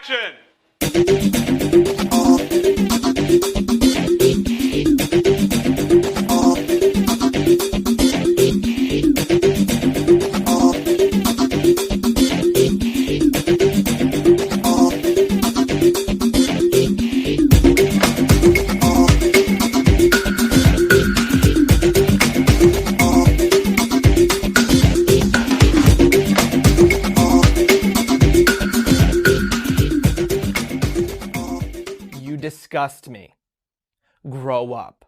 Action! Disgust me. Grow up.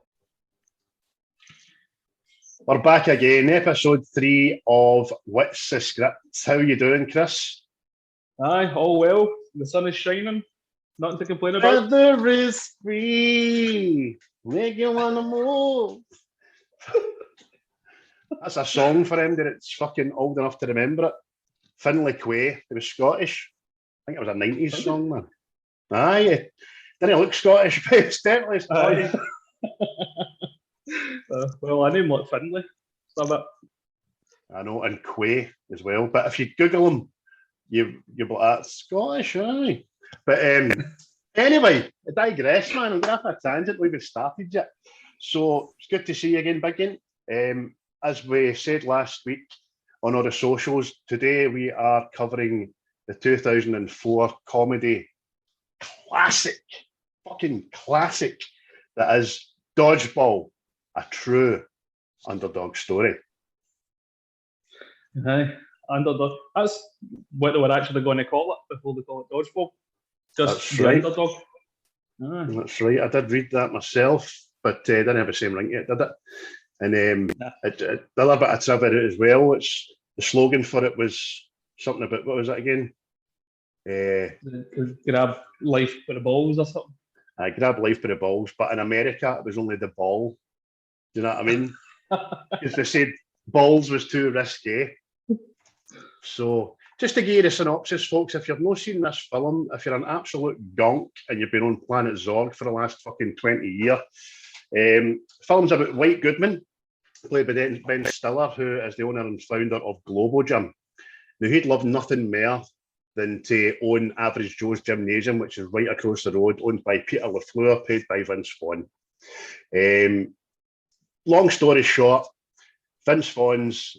We're back again, episode 3 of What's the Script? How you doing, Chris? Aye, all well. The sun is shining. Nothing to complain about. Weather is free. Make you wanna move. That's a song for him that's fucking old enough to remember it. Finlay Quay. It was Scottish. I think it was a 90s song, man. Aye. Didn't look Scottish, but it's definitely Scottish. Well, I name like Finlay. I know, and Quay as well. But if you Google him, you'll be like, that's Scottish, aye. But anyway, I digress, man. I'm going off a tangent. We haven't started yet. So it's good to see you again, Biggin. As we said last week on all the socials, today we are covering the 2004 comedy classic, fucking classic, that is Dodgeball, a true underdog story. Aye, underdog. That's what they were actually going to call it before they call it Dodgeball. Just That's the right. underdog. Aye. That's right. I did read that myself, but didn't have the same ring yet, did it? And the other bit of trivia as well, it's the slogan for it was something about, what was it again? Grab life with the balls or something. I grab life by the balls, but in America it was only the ball. Do you know what I mean? Because they said balls was too risky. So just to give you the synopsis, folks, if you've not seen this film, if you're an absolute gonk and you've been on Planet Zorg for the last fucking 20 years, film's about White Goodman, played by Ben Stiller, who is the owner and founder of Globo Gym. Now, he'd love nothing more than to own Average Joe's Gymnasium, which is right across the road, owned by Peter LaFleur, paid by Vince Vaughn. Long story short, Vince Vaughn's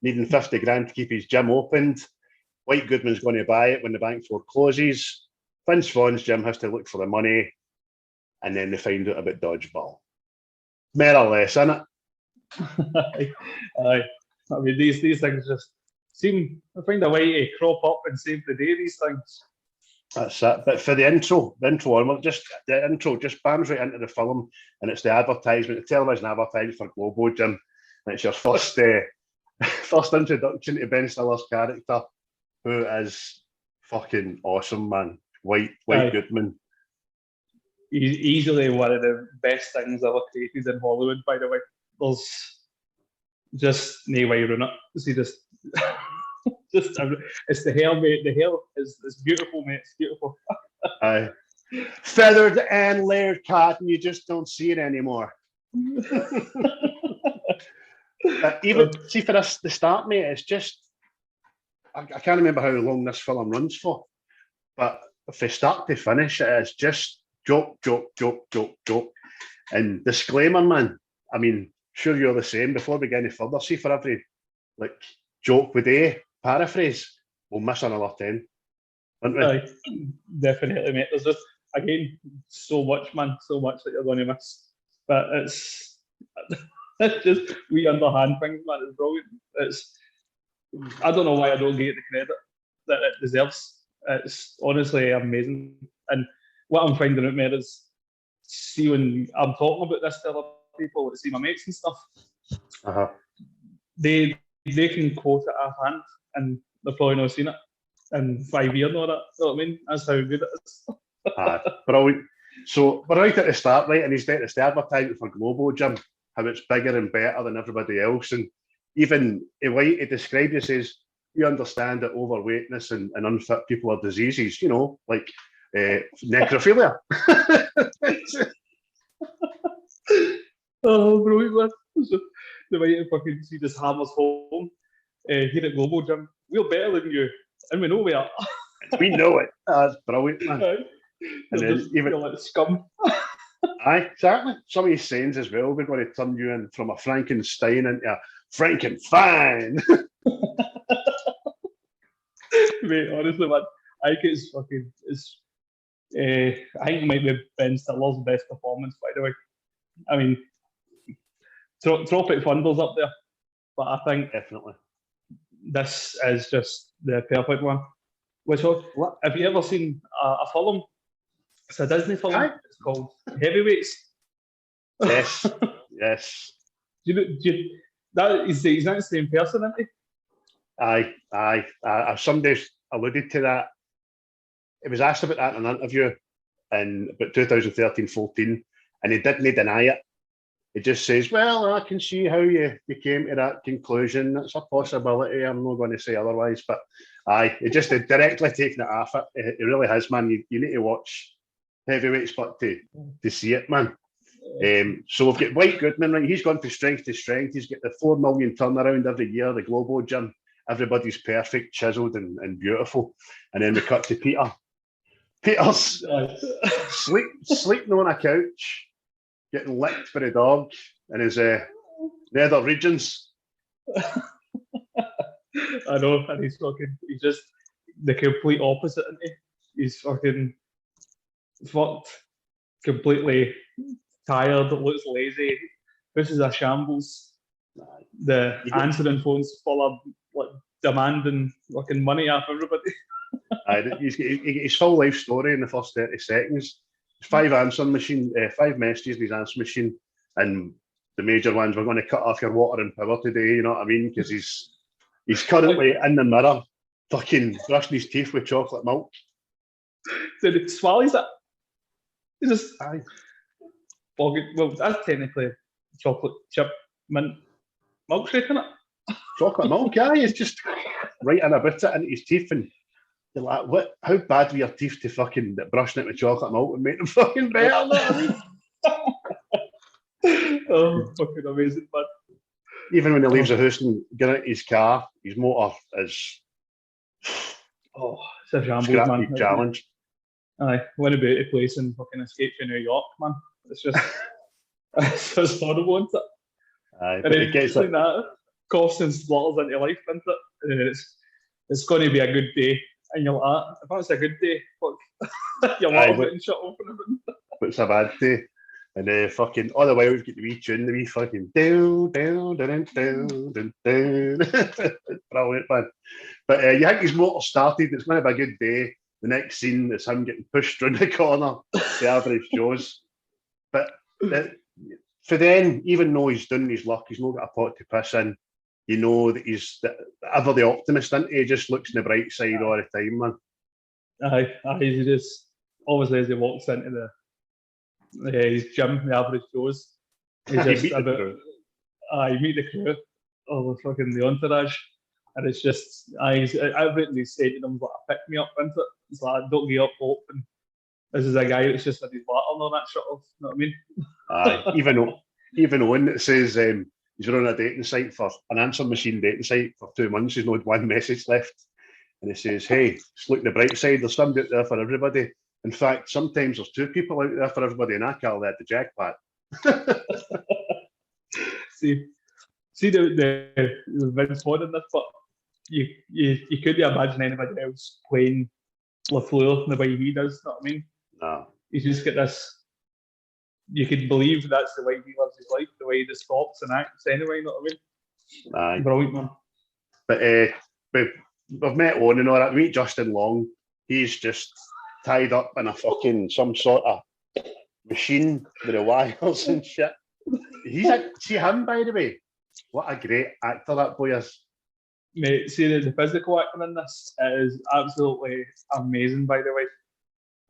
needing 50 grand to keep his gym opened. White Goodman's going to buy it when the bank forecloses. Vince Vaughn's gym has to look for the money, and then they find out about Dodgeball. More or less, innit? Aye. I mean, these things just seem to find a way to crop up and save the day, these things. That's it. But for the intro onward, the intro just bams right into the film, and it's the advertisement, the television advertisement for Globo Gym. And it's your first first introduction to Ben Stiller's character, who is fucking awesome, man. White Goodman. He's easily one of the best things ever created in Hollywood, by the way. There's just no way around it. See, just it's the hair, mate. The hair is beautiful, mate. It's beautiful. Aye. Feathered and layered cotton, you just don't see it anymore. Even see for this, the start, mate, it's just I can't remember how long this film runs for, but from start to finish, it is just joke. And disclaimer, man, I mean, sure you're the same. Before we get any further, see, for every joke we do, paraphrase, we'll miss another 10, won't we? Aye, definitely, mate. There's just, again, so much, man, so much that you're going to miss. But it's just we underhand things, man. It's brilliant. I don't know why I don't get the credit that it deserves. It's honestly amazing. And what I'm finding out, mate, is see when I'm talking about this to other people, see my mates and stuff, they can quote it offhand and they've probably not seen it in 5 years or that. You know what I mean? That's how good it is. Brilliant. So we're right at the start, right? And it's the advertisement for Globo Gym, how it's bigger and better than everybody else. And even White, he described it, says, you understand that overweightness and unfit people are diseases, you know, like necrophilia. Oh, brilliant, man. So, the way you fucking see this hammers home here at Global Gym, we're better than you, and we know we are. We know it. That's brilliant, man. And then even like scum. Aye, exactly. Some of his sayings as well. We're going to turn you in from a Frankenstein into a Frankenfine. Mate, honestly, man, I think it's fucking. I think it might be Ben Stiller's best performance, by the way. I mean, Tropic Thunder's up there, but I think Definitely this is just the perfect one. Which have you ever seen a film? It's a Disney film. Aye. It's called Heavyweights. Yes, yes. That is he's not the same person, isn't he? Aye. Somebody alluded to that. It was asked about that in an interview in about 2013-14, and he didn't deny it. He just says, well, I can see how you came to that conclusion. That's a possibility. I'm not going to say otherwise. But aye, it just directly taking it off it. It really has, man. You need to watch Heavyweights but to see it, man. So we've got White Goodman, right? He's gone from strength to strength. He's got the 4 million turnaround every year, the Globo Gym. Everybody's perfect, chiseled and beautiful. And then we cut to Peter. Peter's sleeping on a couch, getting licked by a dog in his nether regions. I know, and he's just the complete opposite, isn't he? He's fucking fucked, completely tired, looks lazy. This is a shambles. The answering phone's full of like demanding fucking money off everybody. He's got his full life story in the first 30 seconds. 5 messages in his answer machine, and the major ones: we're going to cut off your water and power today. You know what I mean? Because he's currently in the mirror, fucking brushing his teeth with chocolate milk. Did it swallows that? He just well, that's technically chocolate chip mint milkshake, isn't it? Chocolate milk, yeah. He's just right in a bit it into his teeth, and you're like, what? How bad were your teeth to fucking brushing it with chocolate milk and make them fucking better? Oh, fucking amazing, man. Even when he leaves the house and get out his car, his motor is it's a shambles, man. Challenge. Aye, went about a place and fucking escape to New York, man. It's just it's just horrible, isn't it? Aye, and it gets like that, coughs and splutters into life, isn't it? And it's going to be a good day. And you're like, if that's a good day, fuck, you're getting shut off and everything. But it's a bad day. And fucking all the while we've got the wee tune, the wee fucking down. Brilliant, man. But you think his motor started, it's going to be a good day. The next scene is him getting pushed around the corner, the average Joe's. But for then, even though he's done his luck, he's not got a pot to piss in. You know that he's ever the optimist, isn't he? He just looks on the bright side all the time, man. Aye, he just obviously as he walks into his gym, the average Joe's, he's just you meet the crew, or fucking the entourage, and it's just everything he's saying to them is like a pick me up, isn't it? It's like don't give up hope, and this is a guy that's just had his water on that shut off. You know what I mean? Even Owen that says he's run a dating site for an answer machine dating site for 2 months. He's not had one message left. And he says, hey, just look at the bright side. There's somebody out there for everybody. In fact, sometimes there's 2 people out there for everybody, and I call that the jackpot. see the Vince Vaughn in this, but you couldn't imagine anybody else playing LaFleur the way he does. You know what I mean? No. He's just got this. You could believe that's the way he lives his life, the way he just talks and acts anyway, you know what I mean? Aye. Brilliant, man. But we've met Owen and all that. We meet Justin Long. He's just tied up in a fucking some sort of machine with the wires and shit. See him, by the way. What a great actor that boy is. Mate, see the physical acting in this is absolutely amazing, by the way.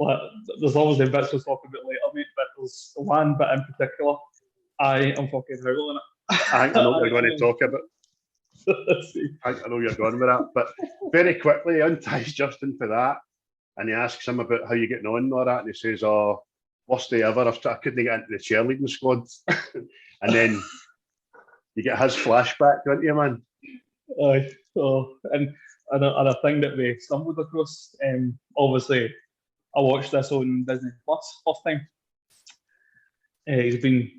Like, there's obviously bits we'll talk about later, mate, but there's one bit in particular I am fucking howling it. I think I know what you're going to talk about. I know you're going with that. But very quickly, he unties Justin for that, and he asks him about how you're getting on and all that, and he says, oh, worst day ever, I couldn't get into the cheerleading squad. And then you get his flashback, don't you, man? And Another thing that we stumbled across. Obviously, I watched this on Disney Plus first time. He's been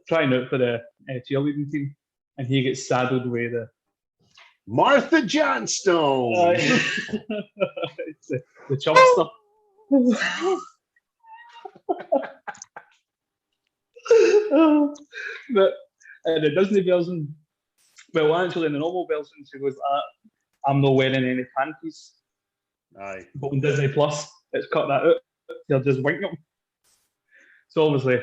trying out for the cheerleading team, and he gets saddled with Martha Johnstone. It's the chubster. But in the Disney version, well, actually in the normal version, she goes, I'm not wearing any panties. Aye. But on Disney Plus, it's cut that out. They'll just wing them. So obviously,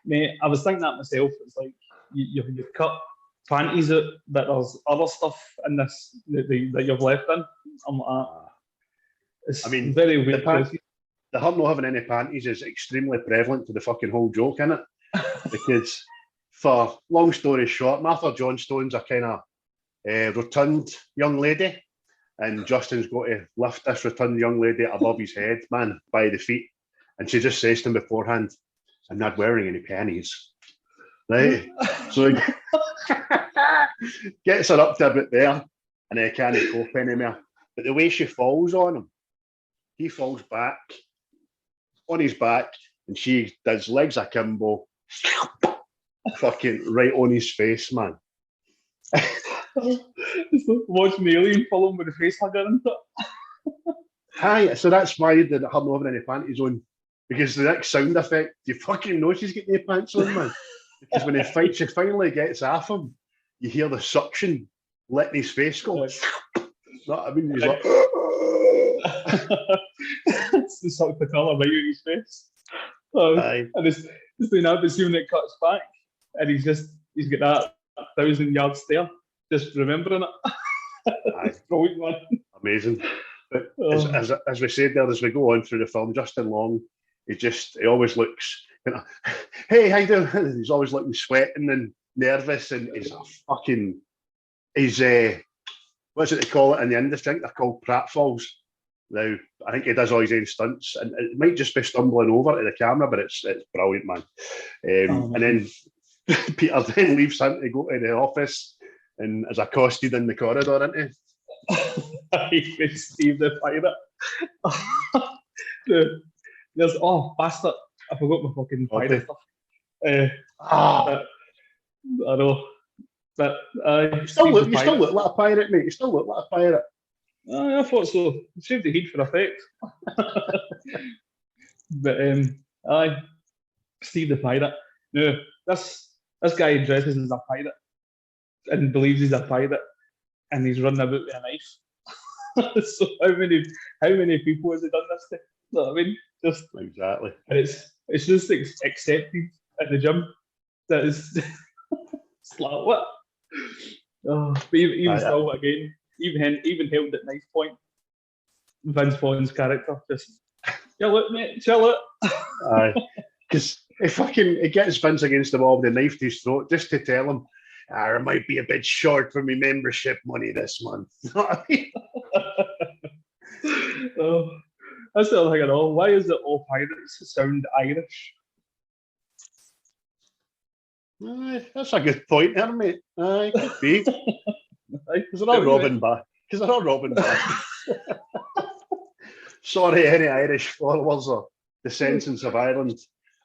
mate, I was thinking that myself. It's like you've cut panties out, but there's other stuff in this that you've left in. I'm like, it's very weird. The her not having any panties is extremely prevalent to the fucking whole joke, innit? Because, for long story short, Martha Johnstone's a kind of rotund young lady, and Justin's got to lift this rotund young lady above his head, man, by the feet. And she just says to him beforehand, I'm not wearing any panties. Right? So he gets her up to a bit there, and he can't cope anymore. But the way she falls on him, he falls back on his back, and she does legs akimbo, fucking right on his face, man. Watching the alien film with the face hugger and stuff. Hi, so that's why you did her not having any panties on. Because the next sound effect, you fucking know she's getting any pants on, man. Because when she finally gets off him, you hear the suction letting his face go. I mean, he's like, it's the suck the colour right out his face. And it's doing that, but see when it cuts back, and he's got that 1,000-yard stare, just remembering it. It's brilliant, man. Amazing. But as we said there, as we go on through the film, Justin Long, he always looks, hey, how you doing? He's always looking sweating and nervous, and he's what's it they call it in the industry? I think they're called pratfalls. Now, I think he does all his own stunts, and it might just be stumbling over to the camera, but it's brilliant, man. And then Peter then leaves him to go to the office and is accosted in the corridor, isn't he? He's Steve the pirate. There's bastard! I forgot my fucking pirate stuff. I know, but you still look like a pirate, mate. You still look like a pirate. I thought so. Shaved the heat for effect. But Steve the pirate. No, this guy dresses as a pirate and believes he's a pirate, and he's running about with a knife. So how many people has he done this to? You know what I mean? Just exactly. And it's just accepted at the gym. That is it's like what? But even still, again, even held at knife point, Vince Vaughn's character just chill it, mate, chill it. Aye, because he gets Vince against the wall with a knife to his throat just to tell him, I might be a bit short for my membership money this month. You know what I mean? That's the other thing at all. Why is it all pirates sound Irish? That's a good point there, mate. Could be. Because they're all robbing back. Sorry, any Irish followers or descendants of Ireland.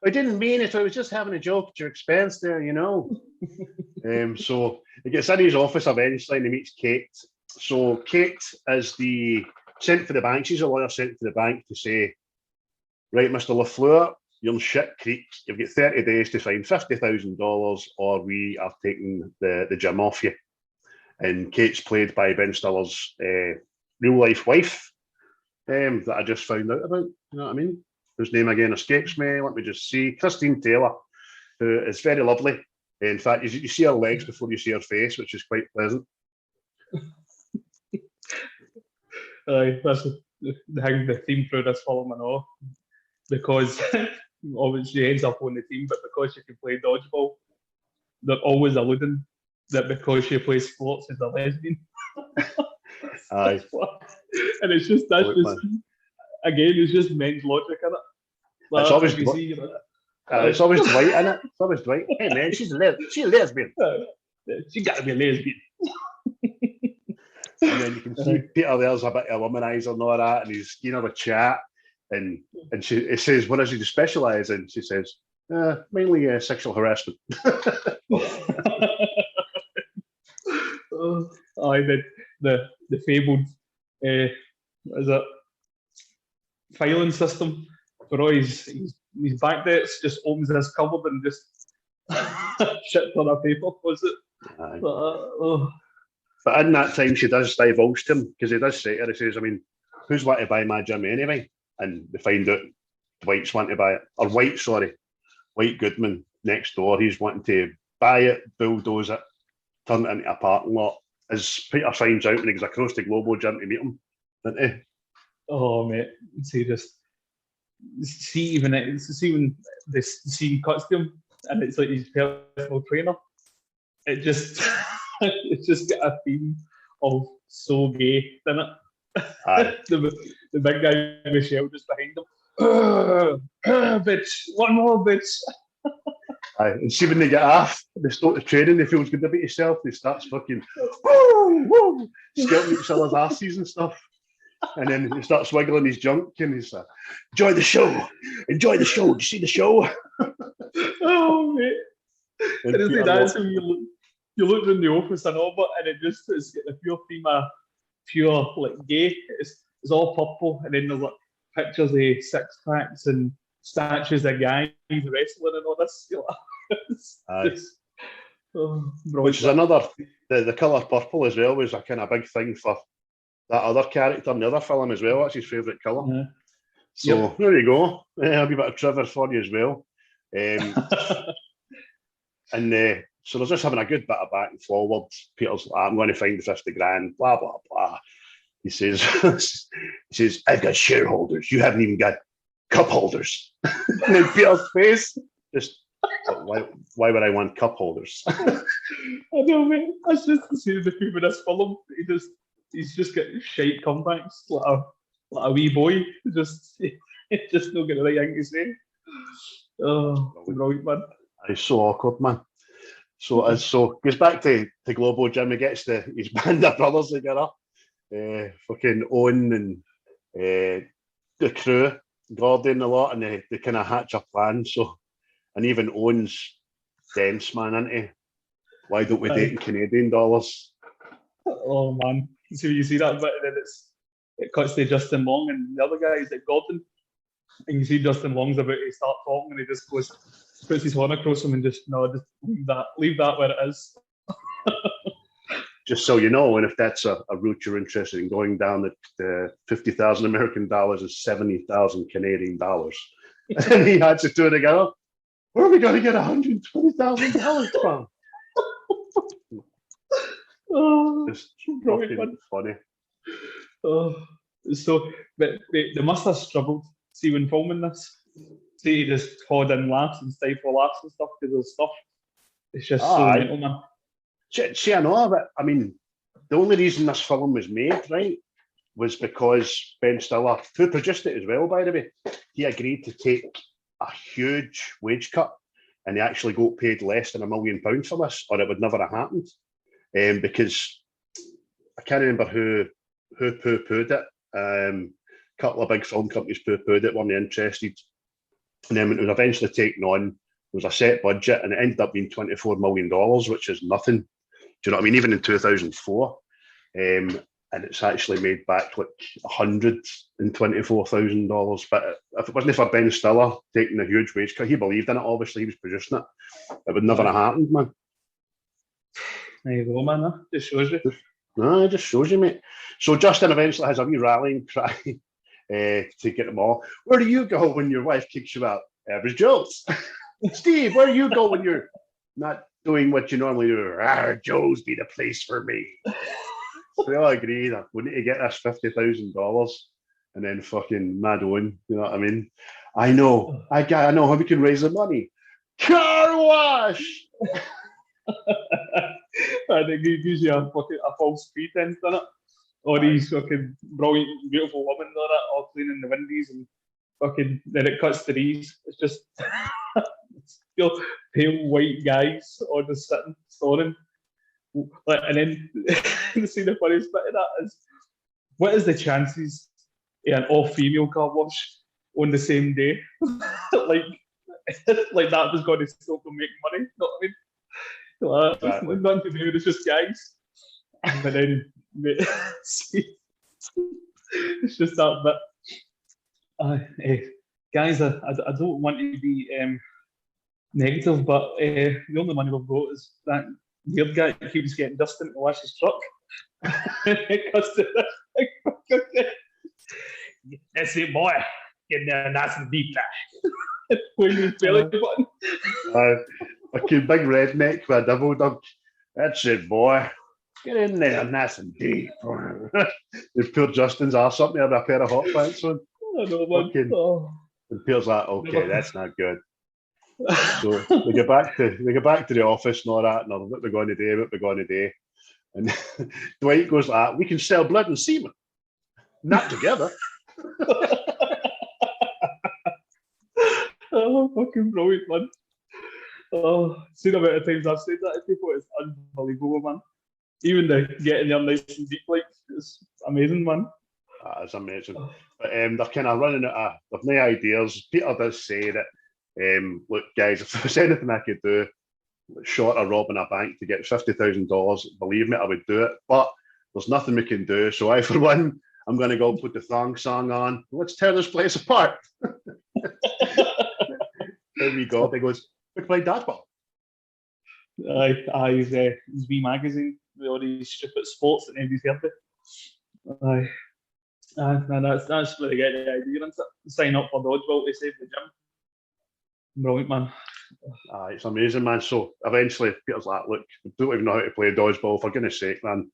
I didn't mean it. I was just having a joke at your expense there, you know. So he gets in his office eventually and he meets Kate. So Kate is sent for the bank. She's a lawyer sent to the bank to say, right, Mr. LaFleur, you're in shit creek. You've got 30 days to find $50,000 or we are taking the gym off you. And Kate's played by Ben Stiller's real-life wife that I just found out about. You know what I mean? Whose name again escapes me. Let me just see. Christine Taylor, who is very lovely. In fact, you see her legs before you see her face, which is quite pleasant. That's the theme through this film and all. Because obviously she ends up on the team, but because she can play dodgeball, they're always alluding that because she plays sports, she's a lesbian. Aye. And it's just it's just men's logic in it. Like, it's always it's always Dwight in it. It's always Dwight. Hey man, she's a lesbian. She gotta be a lesbian. And then you can see Peter there's a bit of a womanizer and all that, and he's giving her a chat, and he says, "What does he specialise in?" She says, "Mainly sexual harassment." The fabled is it filing system for all his bank debts, just opens this cupboard and just shit on a paper, was it? But in that time, she does divulge to him, because he does say to her, he says, "I mean, who's wanting to buy my gym anyway?" And they find out Dwight's wanting to buy it, or White Goodman next door. He's wanting to buy it, bulldoze it, turn it into a parking lot. As Peter finds out when he goes across the Global Gym to meet him, doesn't he? Oh, mate, see when the scene cuts to him and it's like his personal trainer. It just it's just got a theme of so gay, doesn't it? the big guy Michelle just behind him. Bitch, one more bitch. Aye. And see when they get off, they start the training, they feels good about himself, they starts fucking woo, skirting each other's asses and stuff. And then he starts wiggling his junk and he's like, enjoy the show. Did you see the show? Oh, mate. And that's when you look in the office and all, but and it's got the pure theme of pure like gay. It's all purple, and then there's like pictures of six packs and statues of guys wrestling and all this. Which is another, the colour purple as well was a kind of big thing for that other character in the other film as well. That's his favourite colour. Yeah. So there you go. A wee bit of trivia for you as well. And so they're just having a good bit of back and forward. Peter's like, I'm going to find the 50 grand, blah, blah, blah. He says, I've got shareholders. You haven't even got cup holders. And then Peter's face, just, why would I want cup holders? I know, mate. That's just the scene of the film in this film. He's just getting shite comebacks like a wee boy. Just not getting the right thing to say. Oh, brilliant, man. It's so awkward, man. So goes back to Global Gym. He gets his band of brothers together. Fucking Owen and the crew, Gordon a lot, and they kind of hatch a plan. So, and even Owen's dense, man, isn't he? Why don't we date in Canadian dollars? Oh, man. So you see that bit, and then it cuts to Justin Long and the other guy is like Gordon. And you see Justin Long's about to start talking, and he just puts his horn across him and just leave that where it is. Just so you know, and if that's a route you're interested in going down, the 50,000 American dollars is 70,000 Canadian dollars. And he had to do it together. Where are we going to get $120,000 from? Just fucking funny. So, but they must have struggled. See, when filming this, see, just hold in laughs and stifle laughs and stuff because of stuff. It's just so mental, man. See, I know, but I mean, the only reason this film was made, right, was because Ben Stiller, who produced it as well, by the way, he agreed to take a huge wage cut, and he actually got paid less than £1 million for this, or it would never have happened. Because I can't remember who poo-pooed it. A couple of big film companies poo-pooed it, weren't interested. And then when it was eventually taken on, it was a set budget, and it ended up being $24 million, which is nothing. Do you know what I mean? Even in 2004. And it's actually made back like $124,000. But if it wasn't for Ben Stiller taking a huge wage cut, he believed in it, obviously, he was producing it. It would never have happened, man. There you go, man. That just shows you. No, it just shows you, mate. So Justin eventually has a wee rallying cry to get them all. Where do you go when your wife kicks you out? Average Joe's. Steve, where do you go when you're not doing what you normally do? Joe's be the place for me. So they all agreed that we need to get this $50,000 and then fucking mad Owen, you know what I mean? I know how we can raise the money. Car wash! I think he gives you a false pretense, doesn't it? All these fucking brilliant, beautiful women there, all cleaning the windies and fucking, then it cuts to these. It's just pale white guys all just sitting, snoring, And then the funniest bit of that is, what is the chances of an all-female car wash on the same day? like that was going to stop them making money. You know what I mean? Exactly. Nothing to do. It's just guys. But then it's just that bit. Guys, I don't want to be negative, but the only money we've got is that weird guy that keeps getting Dustin to wash his truck. That's it, boy. Get there nice and deep there. When you belly button. Fucking big redneck with a double dog. That's it, boy. Get in there nice and deep. There's poor Justin's arse up there with a pair of hot pants on. I know, man. And Pierre's like, okay, that's not good. So we get back to the office and all that, and what we're going to do. And Dwight goes like, we can sell blood and semen. Not together. Oh, fucking brilliant, man. Oh, seen a bit of times I've said that to people, it's unbelievable, man. Even the getting there nice and deep, like, it's amazing, man. That's amazing. But they're kind of running out of no ideas. Peter does say that, look, guys, if there's anything I could do short of robbing a bank to get $50,000, believe me, I would do it. But there's nothing we can do. So I, for one, I'm going to go put the thong song on. Let's tear this place apart. There we go. He goes, we play dodgeball. His wee magazine with all these stupid sports that nobody's heard of. Man, that's where they get the idea and sign up for Dodgeball to save the gym. Brilliant, man. It's amazing, man. So eventually, Peter's like, look, I don't even know how to play dodgeball, for goodness sake, man.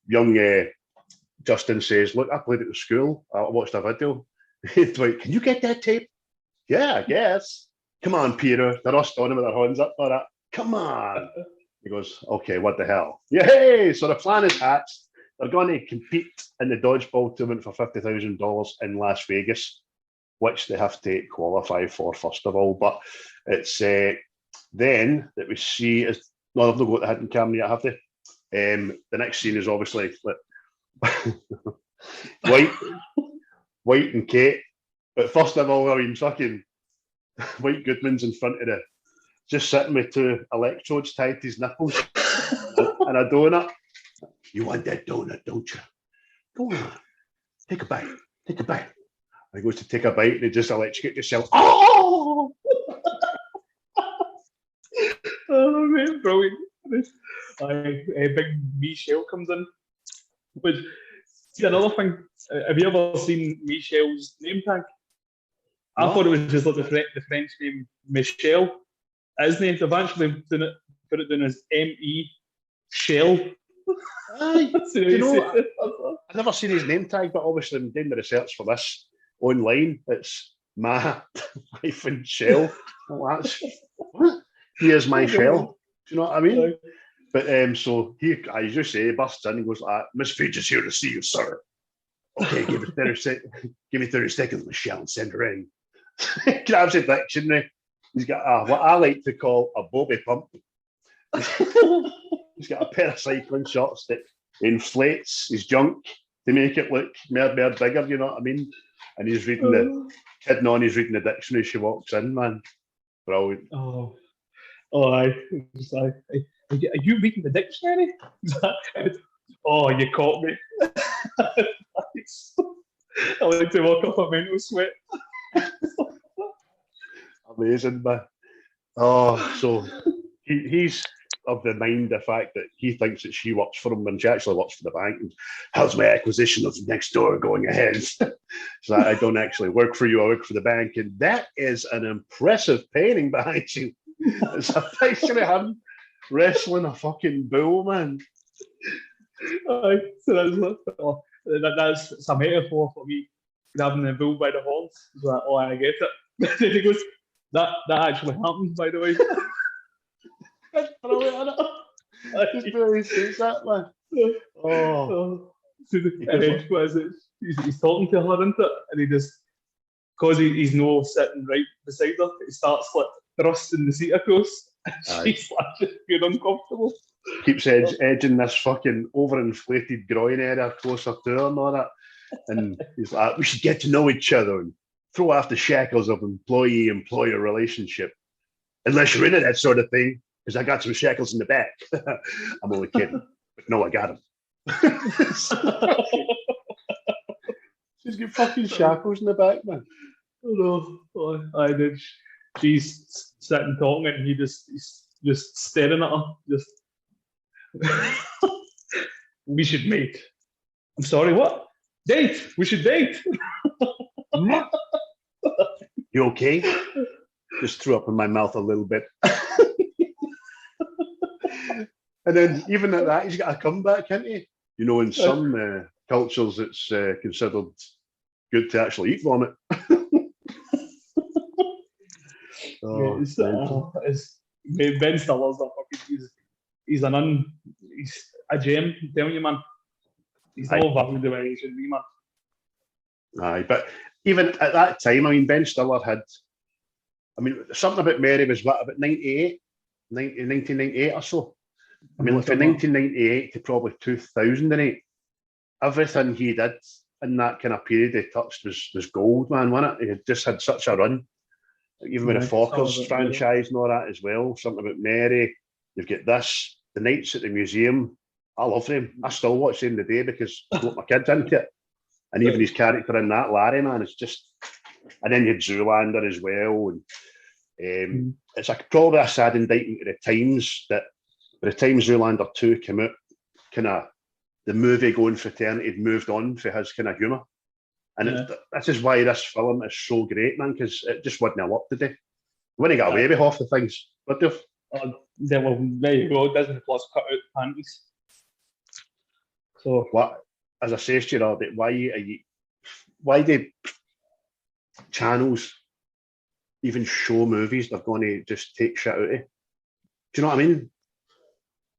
Young Justin says, look, I played at the school. I watched a video. It's like, can you get that tape? Yeah, I guess. Come on, Peter. They're all standing with their hands up for that. Come on. He goes, okay, what the hell? Yay! So the plan is hatched. They're going to compete in the dodgeball tournament for $50,000 in Las Vegas, which they have to qualify for, first of all. But it's then that we see is no, they've not got the hidden camera yet, have they? The next scene is obviously White and Kate. But first of all, I mean, fucking White Goodman's in front of just sitting with two electrodes tied to his nipples and a donut. You want that donut, don't you? Go on, take a bite. Take a bite. And he goes to take a bite and he just electrocutes yourself. Oh! Oh, man, brilliant. Big Michelle comes in. But see, another thing, have you ever seen Michelle's name tag? I thought it was just like the French name Michelle. Isn't it? They've actually put it down as M.E. Shell. Aye. I've never seen his name tag, but obviously I'm doing the research for this online. It's my hyphen shell. Well, that's what? He is my shell. Do you know what I mean? But so he, as you say, busts in and goes like, Miss Page is here to see you, sir. Okay, give me 30 seconds, Michelle, and send her in. Grabs a dictionary. He's got what I like to call a bobby pump. He's got a pair of cycling shorts that inflates his junk to make it look more bigger, you know what I mean? And he's reading he's reading the dictionary. She walks in, man. Brilliant. Are you reading the dictionary? Oh, you caught me. I like to walk off a mental sweat. Amazing, man. Oh, so he's of the mind the fact that he thinks that she works for him when she actually works for the bank. And how's my acquisition of next door going ahead? So I don't actually work for you, I work for the bank. And that is an impressive painting behind you. It's a picture of him wrestling a fucking bull, man. So that's a metaphor for me grabbing the bull by the horns. It's like, oh, I get it. Then he goes, that actually happens, by the way. That's brilliant, isn't it? I just really says that, man. And then, what is it? He's talking to her, isn't it? And he just, because he's no sitting right beside her, he starts like thrusting the seat across. And she's like just being uncomfortable. keeps edging this fucking overinflated groin area closer to her and all that. And he's like, we should get to know each other and throw off the shackles of employee-employer relationship. Unless you're into that sort of thing, because I got some shackles in the back. I'm only kidding. But no, I got them. She's got fucking shackles in the back, man. Oh no, I did. She's sitting talking, and he's just staring at her. Just, we should mate. I'm sorry, what? Date. We should date. You okay? Just threw up in my mouth a little bit. And then even at that, he's got a comeback, hasn't he? You know, in some cultures, it's considered good to actually eat vomit. Ben Stiller's he's a gem, I'm telling you, man. He's all valued the way he should be, man. Aye, but even at that time, I mean, Ben Stiller had, I mean, something about Mary was what, about 1998 or so. I mean, like from 1998 to probably 2008, everything he did in that kind of period he touched was gold, man, wasn't it? He had just had such a run. Even with the Fockers franchise and all that as well. Something about Mary. You've got this, the nights at the museum. I love them. I still watch them today because I got my kids into it. And even his character in that, Larry, man, it's just. And then you had Zoolander as well. And it's probably a sad indictment of the times that by the time Zoolander 2 came out, kind of the movie going fraternity had moved on for his kind of humour. And this is why this film is so great, man, because it just wouldn't have worked today. When he got away with half the things, but well, there you go. Disney Plus cut out panties. So what? As I say to you, Robert, why do channels even show movies they're going to just take shit out of? Do you know what I mean?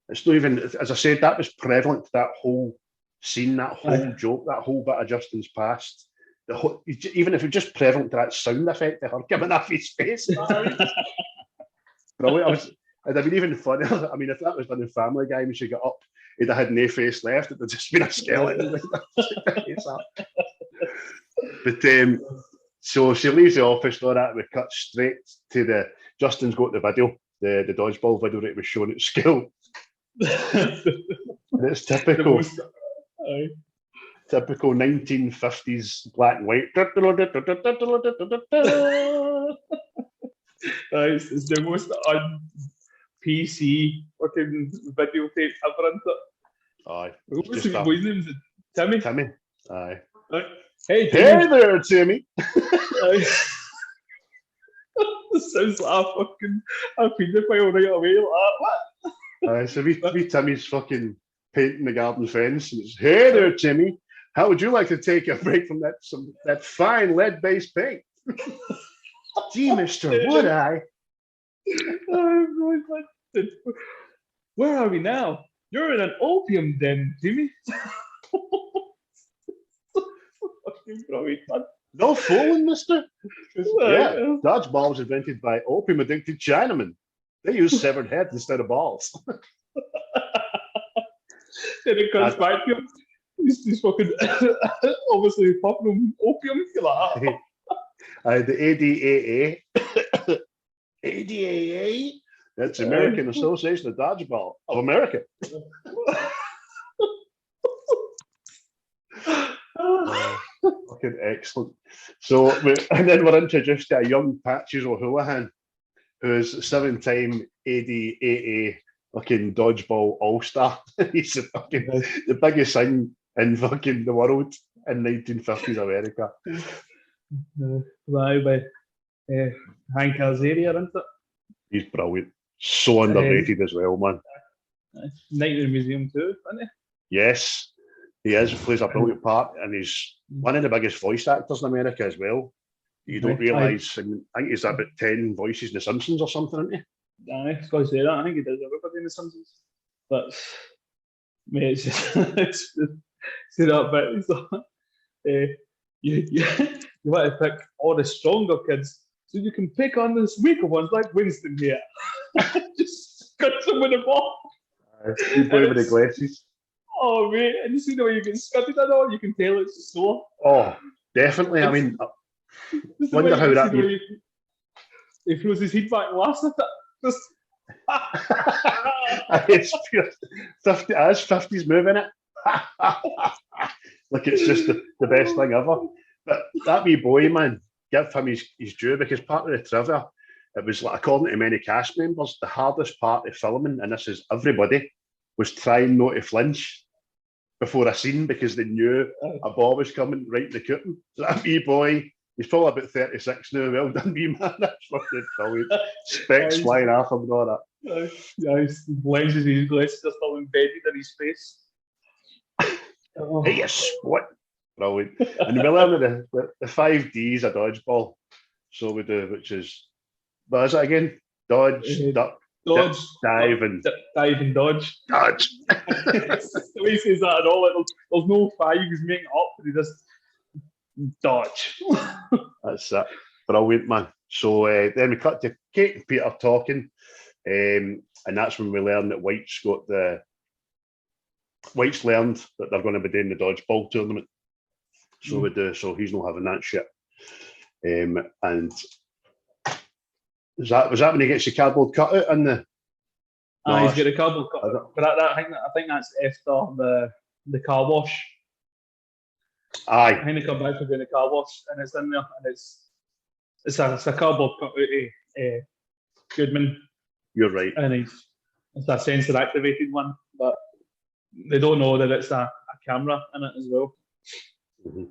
It's not even, as I said, that was prevalent, that whole scene, that whole joke, that whole bit of Justin's past. Even if it's just prevalent to that sound effect of her giving off his face. Brilliant. It'd have been even funnier. I mean, if that was done in Family Guy when she got up, he'd have had no face left. It'd have just been a skeleton. But so she leaves the office, all that. We cut straight to Justin's got the video, the dodgeball video that was shown at school. And it's typical. Typical 1950s black and white. It's the most un-PC fucking videotape ever, isn't it? Aye. What was his name? Timmy? Timmy. Aye. Hey, Timmy. Hey there, Timmy. This sounds like a paedophile right away. Like what? Aye, so we Timmy's fucking painting the garden fence. And it's, hey there, Timmy. How would you like to take a break from that fine lead-based paint? Gee, Mr. Would I? Where are we now? You're in an opium den, Timmy. Fucking brilliant, man. No fooling, mister. Yeah, Dodgeball was invented by opium-addicted Chinamen. They use severed heads instead of balls. Then it comes back to him. He's fucking obviously popping opium. Like the ADAA. ADAA? That's American Association of Dodgeball of America. Fucking excellent. So, and then we're introduced to a young Patches O'Houlihan, who is 7-time ADAA fucking Dodgeball All-Star. He's the biggest thing in fucking the world in 1950s America. Hank Azaria, isn't it? He's brilliant. So underrated as well, man. Night in the Museum too, isn't he? Yes, he is. He plays a brilliant part, and he's one of the biggest voice actors in America as well. You don't realise, I think he's about 10 voices in The Simpsons or something, isn't he? I was going to say that. I think he does everybody in The Simpsons. But, mate, it's just, see that bit. It's like, you want to pick all the stronger kids so you can pick on this weaker ones like Winston here. Just cut them with the ball. You boy with the glasses. Oh, mate, and you see the way you get scudded and all, you can tell it's sore. Oh, definitely. I mean, wonder how that... He throws his head back and laughs at it. Just... It's 50, as 50's moving it. Like it's just the best thing ever. But that wee boy, man, give him his due, because part of the trivia, it was like, according to many cast members, the hardest part of filming, and this is everybody, was trying not to flinch before a scene because they knew a ball was coming right in the curtain. So that wee boy, he's probably about 36 now. Well done, wee man. That's fucking brilliant. Specs flying off him and all that. His lenses are still embedded in his face. Hey, you split. Brilliant. And we learn the 5 Ds of dodgeball. So we do, which is, what is it again? Dodge, duck, dodge, dive, and dodge. Dodge. The way he says that at all, there's no 5s making up, he just dodge. That's it. Brilliant, man. So then we cut to Kate and Peter talking, and that's when we learn that White's learned that they're going to be doing the dodgeball tournament. So we do. So he's not having that shit. And was that when he gets the cardboard cutout in the? No, he's got a cardboard cutout. But I think that's after the car wash. Aye. I think they come back from doing the car wash, and it's in there, and it's a cardboard cutout of Goodman. You're right. And it's a sensor activated one, but they don't know that it's a camera in it as well. Mm-hmm.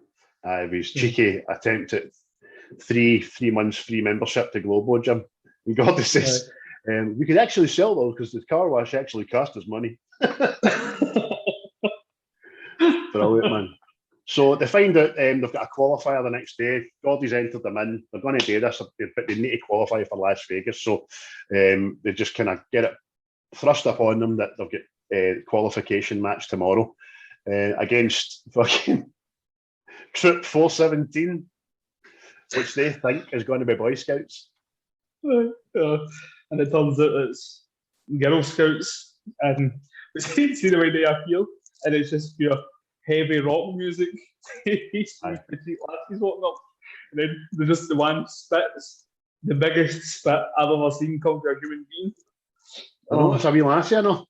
It was cheeky attempt at 3 months free membership to Globo Gym. And God says, you could actually sell those because the car wash actually cost us money. Brilliant, man. So they find out they've got a qualifier the next day. Gordy's entered them in. They're going to do this, but they need to qualify for Las Vegas. So they just kind of get it thrust upon them that they'll get a qualification match tomorrow against fucking Troop 417, which they think is going to be Boy Scouts. And it turns out it's Girl Scouts. And we see the way they appeal, and it's just pure heavy rock music. He's walking up, and then there's just the one spits, the biggest spit I've ever seen come to a human being. I know it's a wee lassie, I know.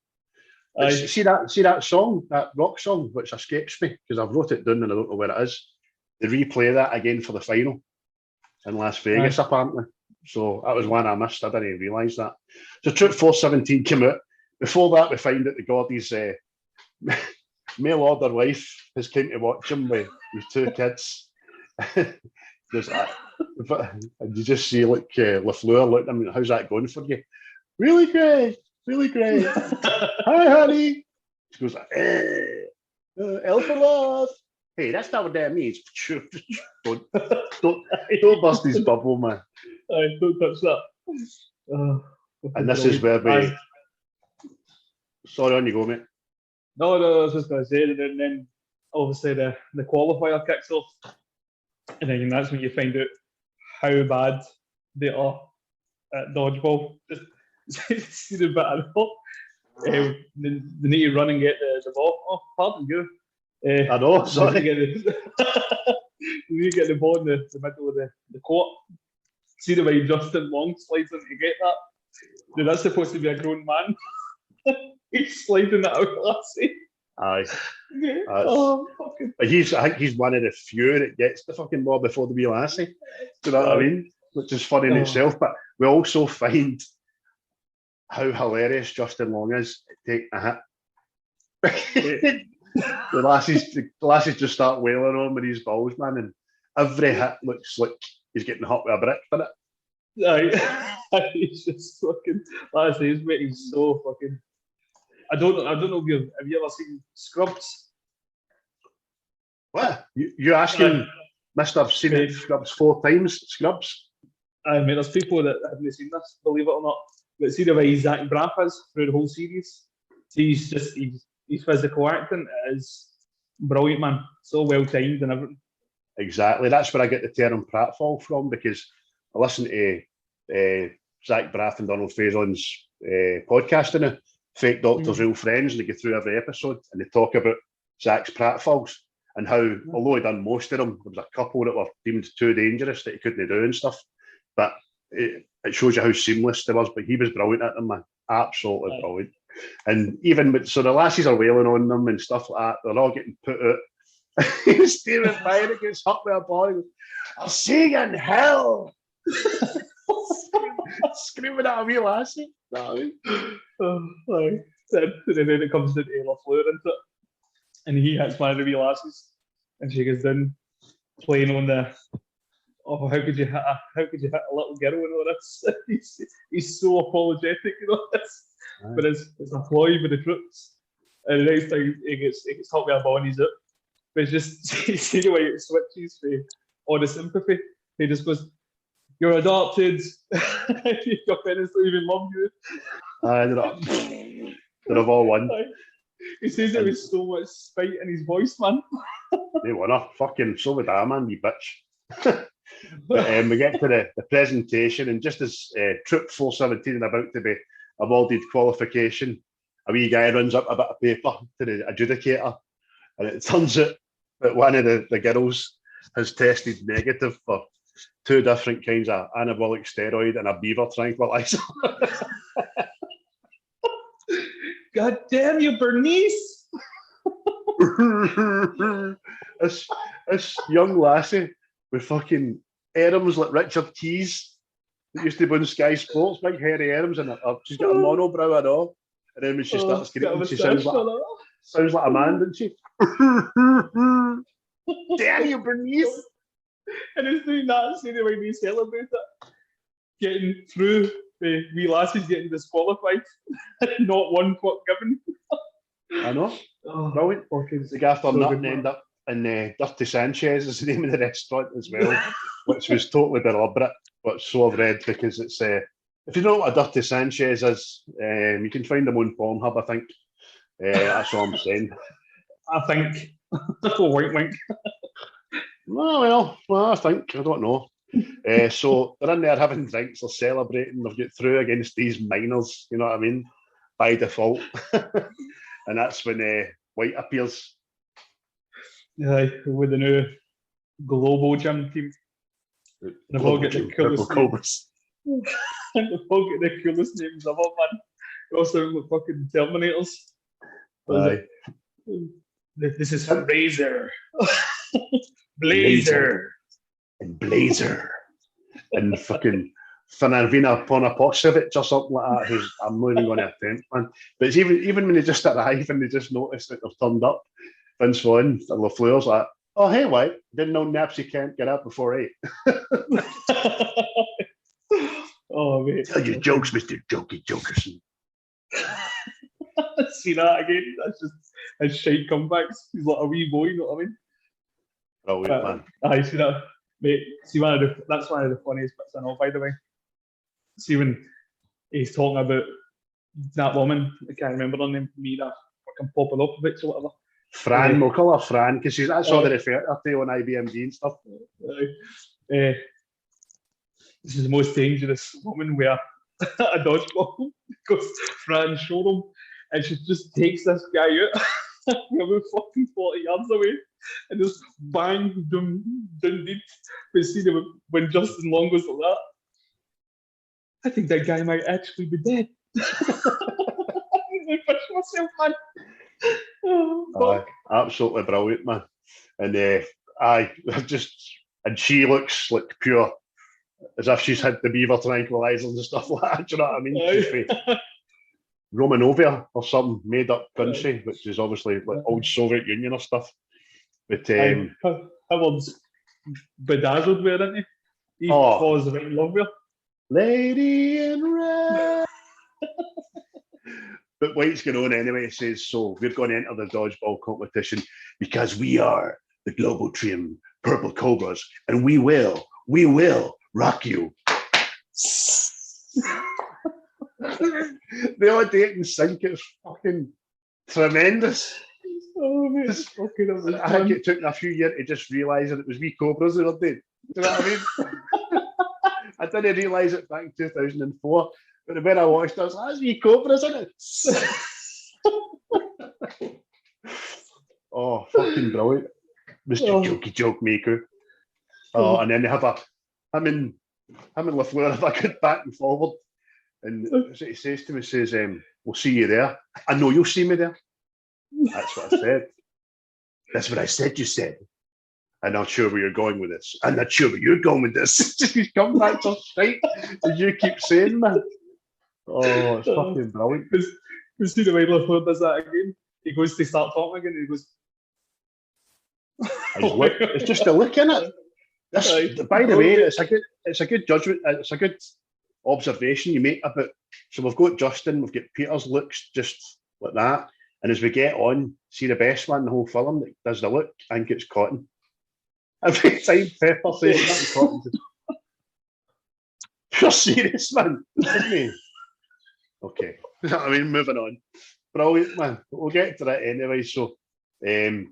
See that song, that rock song, which escapes me because I've wrote it down and I don't know where it is. They replay that again for the final in Las Vegas, apparently. So that was one I missed. I didn't even realise that. So Troop 417 came out. Before that, we find that the Gordy's mail order wife has come to watch him with his 2 kids. There's that. And you just see like LaFleur looking at him, how's that going for you? Really great. Really great. Hi, honey. She goes, L for love. Hey, that's not what that means. don't bust his bubble, man. Don't touch that. And this is where we... Sorry, on you go, mate. No, I was just going to say that, and then obviously the qualifier kicks off, and then that's when you find out how bad they are at dodgeball. Just see the bit of it. They need to run and get the ball. Oh, pardon you. I know, sorry. You need to get the ball in the middle of the court. See the way Justin Long slides in to get that? Dude, that's supposed to be a grown man. He's sliding that out, lassie. Aye. Fucking... I think he's one of the few that gets the fucking ball before the wee lassie. Do you know what I mean? Which is funny in itself. But we also find how hilarious Justin Long is at taking a hit. the lassies just start wailing on with these balls, man, and every hit looks like he's getting hit with a brick, doesn't it? Aye. He's just fucking lassie. He's so fucking. I don't know if have you ever seen Scrubs? What? You asking Mr. Seen it Scrubs 4 times? Scrubs? I mean, there's people that haven't seen this, believe it or not. But see the way Zach Braff is through the whole series. He's physical acting is brilliant, man. So well timed and everything. Exactly. That's where I get the term pratfall from, because I listen to Zach Braff and Donald Faison's podcast now, Fake Doctors, Real Friends, and they go through every episode and they talk about Zach's pratfalls and how, although he done most of them, there was a couple that were deemed too dangerous that he couldn't do and stuff. But it shows you how seamless they was. But he was brilliant at them, man. Absolutely brilliant. And even so, the lassies are wailing on them and stuff like that. They're all getting put out. He was staring by and it gets hurt with a ball. He goes, I'll see you in hell. Screaming at a wee lassie. And then it comes to Taylor Fleur into it. And he hits one of the wee lassies. And she goes down playing on the how could you hit a little girl and all this? He's so apologetic, this. Right. But it's a ploy for the troops. And the next time he gets hit with a ball and he's out. But it's just, you see the way it switches for all the sympathy. He just goes, you're adopted. Your parents don't even love you. They've all won. He says it with so much spite in his voice, man. They won her. Fucking so would I, man, you bitch. But we get to the presentation, and just as Troop 417 is about to be awarded qualification, a wee guy runs up a bit of paper to the adjudicator, and it turns out that one of the girls has tested negative for 2 different kinds of anabolic steroid and a beaver tranquilizer. God damn you, Bernice! this young lassie with fucking arms like Richard Keys that used to be on Sky Sports, big hairy arms, and she's got a monobrow and all. And then when she starts screaming, she sounds like a man, doesn't she? Damn you, Bernice! And it's doing that, see the way we celebrate it. Getting through the wee lassies getting disqualified. Not one foot given. I know. Brilliant. The guy after nothing end up in Dirty Sanchez is the name of the restaurant as well, which was totally deliberate, but so I've read, because it's if you know what a Dirty Sanchez is, you can find them on Pornhub, I think. That's all I'm saying. I think. Wink, wink. Well, I think. I don't know. So they're in there having drinks, they're celebrating, they've got through against these minors, you know what I mean, by default. And that's when White appears. Yeah, with the new global gym team. And they've all got the coolest names. And they've all got the coolest names ever, man. They all sound like fucking Terminators. This is Razor. Blazer. And Blazer. And fucking Finarvina Ponapocevic or something like that, who's I'm not even going to attempt, man. But it's even when they just arrive and they just notice that they've turned up, Vince Vaughn and LaFleur's like, oh, hey, White, didn't know Napsy can't get up before 8. Oh, mate. Tell your jokes, Mr. Jokey Jokerson. See that again? That's just his shite comebacks. He's like a wee boy, you know what I mean? Brilliant, man. I see that. Mate, see, that's one of the funniest bits I know, by the way. See, when he's talking about that woman, I can't remember her name, Mira, fucking Popovic or whatever. Fran, we'll call her Fran, because that's all they refer to her on IBMD and stuff. This is the most dangerous woman with a dodgeball, because Fran showed him, and she just takes this guy out about fucking 40 yards away, and just bang, down deep. We see them when Justin Long goes like that. I think that guy might actually be dead. I push myself, man. Absolutely brilliant, man. And and she looks like pure, as if she's had the beaver tranquilizers and stuff like that. Do you know what I mean? She's Romanovia or some made up country, which is obviously like old Soviet Union or stuff. But Howard's bedazzled with it, isn't he? He falls right in love with her. Lady in red. But White's going on anyway. He says, so we're going to enter the dodgeball competition because we are the global trim Purple Cobras, and we will rock you. The audate in sync is fucking tremendous. Oh, man. It's fucking I think it took me a few years to just realise that it was wee Cobras they were doing. Do you know what I mean? I didn't realise it back in 2004. But the minute I watched, I was like, that's me Cobra, isn't it? Oh, fucking brilliant. Mr. Jokey Joke Maker. Oh, and then they have him and LaFleur have a good back and forward. And that's what he says to me, he says, we'll see you there. I know you'll see me there. That's what I said. That's what I said you said. I'm not sure where you're going with this. I'm not sure where you're going with this. Just come back to straight, as you keep saying, man. Oh, it's fucking brilliant. You see the way LaFleur does that again? He goes to start talking again, and he goes... It's just a look in it. By the way, it's a good judgment. It's a good observation you make about. So we've got Justin, we've got Peter's looks just like that, and as we get on, see the best one in the whole film that does the look. I think it's Cotton. Every time Pepper says it's Cotton, you're serious, man, isn't he? Okay, I mean, moving on. Brilliant, man. We'll get to that anyway. So, so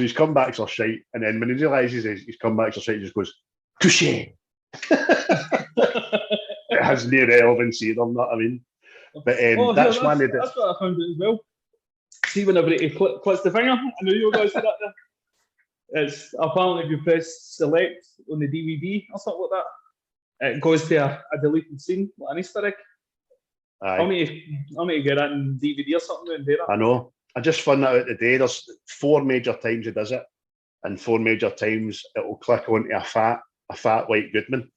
he's come back to shite, and then when he realises he's come back to shite, he just goes, touche. It has no relevance either, you know what I mean? But that's what I found it as well. See, whenever he clicks the finger, I knew you were going to say that there. It's apparently if you press select on the DVD or something like that, it goes to a deleted scene, like an Easter egg. I'll need to get that in DVD or something and do that. I know. I just found that out today. There's 4 major times he does it, and 4 major times it will click onto a fat white Goodman.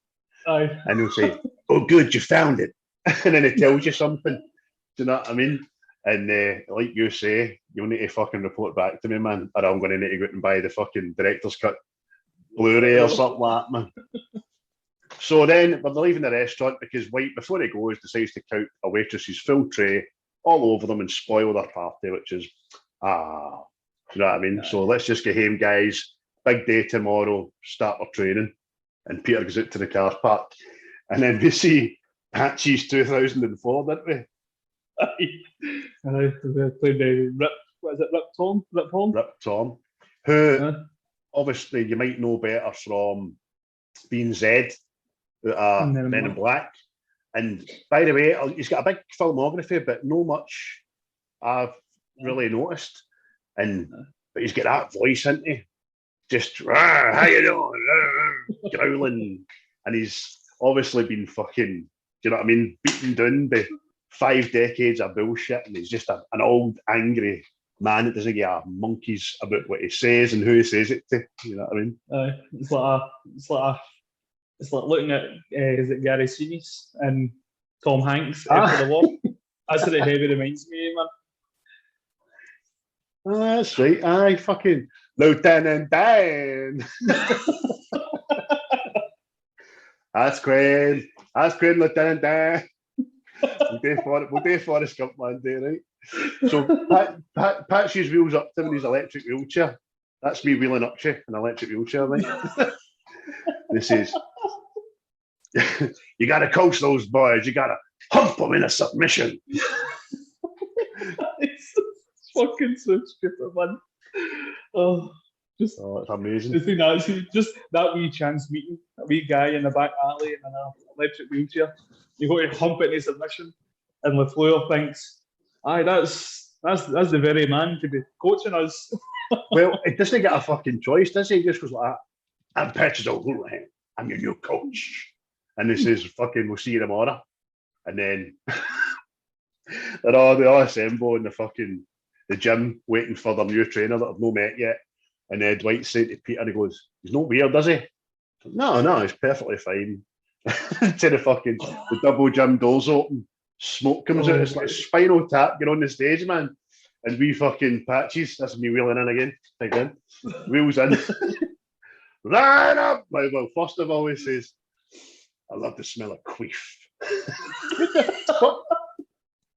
Aye. And he'll say, "Oh, good, you found it," and then it tells you something. Do you know what I mean? And like you say, you'll need to fucking report back to me, man, or I'm going to need to go out and buy the fucking director's cut Blu-ray or something like that, man. So then we're leaving the restaurant because White, before he goes, decides to count a waitress's full tray all over them and spoil their party, which is, you know what I mean? So let's just get home, guys. Big day tomorrow, start our training. And Peter goes out to the car park. And then we see Patchy's 2004, didn't we? We played Rip Tom, who obviously you might know better from being Zed, Men in Black. And by the way, he's got a big filmography, but no much I've really noticed. But he's got that voice, isn't he? Just, how you doing? Growling. And he's obviously been fucking, do you know what I mean, beaten down by 5 decades of bullshit. And he's just an old, angry man that doesn't give a monkeys about what he says and who he says it to. You know what I mean? It's like looking at is it Gary Sinise and Tom Hanks after the war. That's what it heavy reminds me, man. That's right. Aye, fucking Lieutenant Dan. That's great, Lieutenant Dan. We'll do Forrest Gump one day, right? So Patchy's wheels up to him in his electric wheelchair. That's me wheeling up to you in an electric wheelchair, right? This is, you got to coach those boys. You got to hump them in a submission. It's fucking so stupid, man. It's amazing. Just that wee chance meeting, a wee guy in the back alley in an electric wheelchair. You got to hump it in a submission, and LaFleur thinks, "Aye, that's the very man to be coaching us." Well, it doesn't get a fucking choice, does he? He just goes like that. I'm Patches O'Houlihan. I'm your new coach. And he says, fucking, we'll see you tomorrow. And then they all assemble in the gym waiting for their new trainer that I've not met yet. And Dwight said to Peter, he goes, he's not weird, does he? No, he's perfectly fine. To the double gym doors open, smoke comes out. It's like Spinal Tap, get on the stage, man. And we fucking Patches, that's me wheeling in again. Wheels in. Line up! Well, first of all, he says, I love the smell of queef.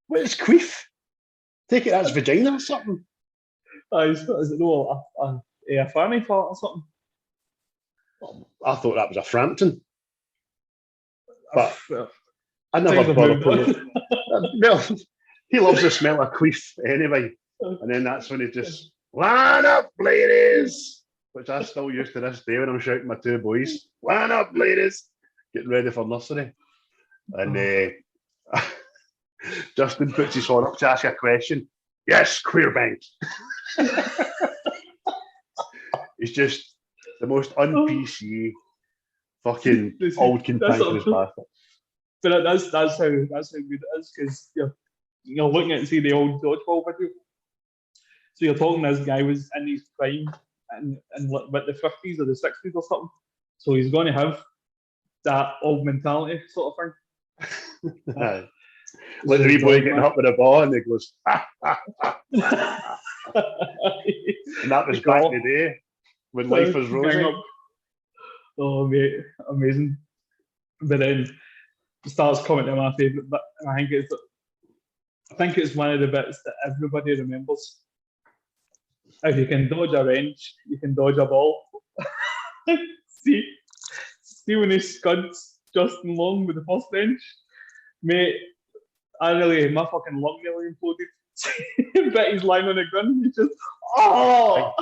What is queef? Take it as vagina or something? Is it a fanny fart or something? I thought that was a Frampton. But I never bothered putting it. Well, he loves the smell of queef anyway. And then that's when he just, line up, ladies! Which I still use to this day when I'm shouting my 2 boys. Line up, ladies! Getting ready for nursery. And Justin puts his horn up to ask a question. Yes, queer bank. He's just the most un-PC fucking old cantankerous bastard. But that's how good it is, because you're looking at, see, the old Dodgeball video. So you're talking this guy was in his prime and with the 50s or the 60s or something. So he's going to have that old mentality sort of thing. Like the wee boy getting up with a ball and he goes, ha, ha, ha. And that was back in the day when life was rosy. Oh, mate, amazing. But then starts commenting on my favourite bit, and I think it's one of the bits that everybody remembers. If you can dodge a wrench, you can dodge a ball. see when he scuds Justin Long with the first wrench, mate. My fucking lung nearly imploded. But he's lying on the ground. He's just, oh!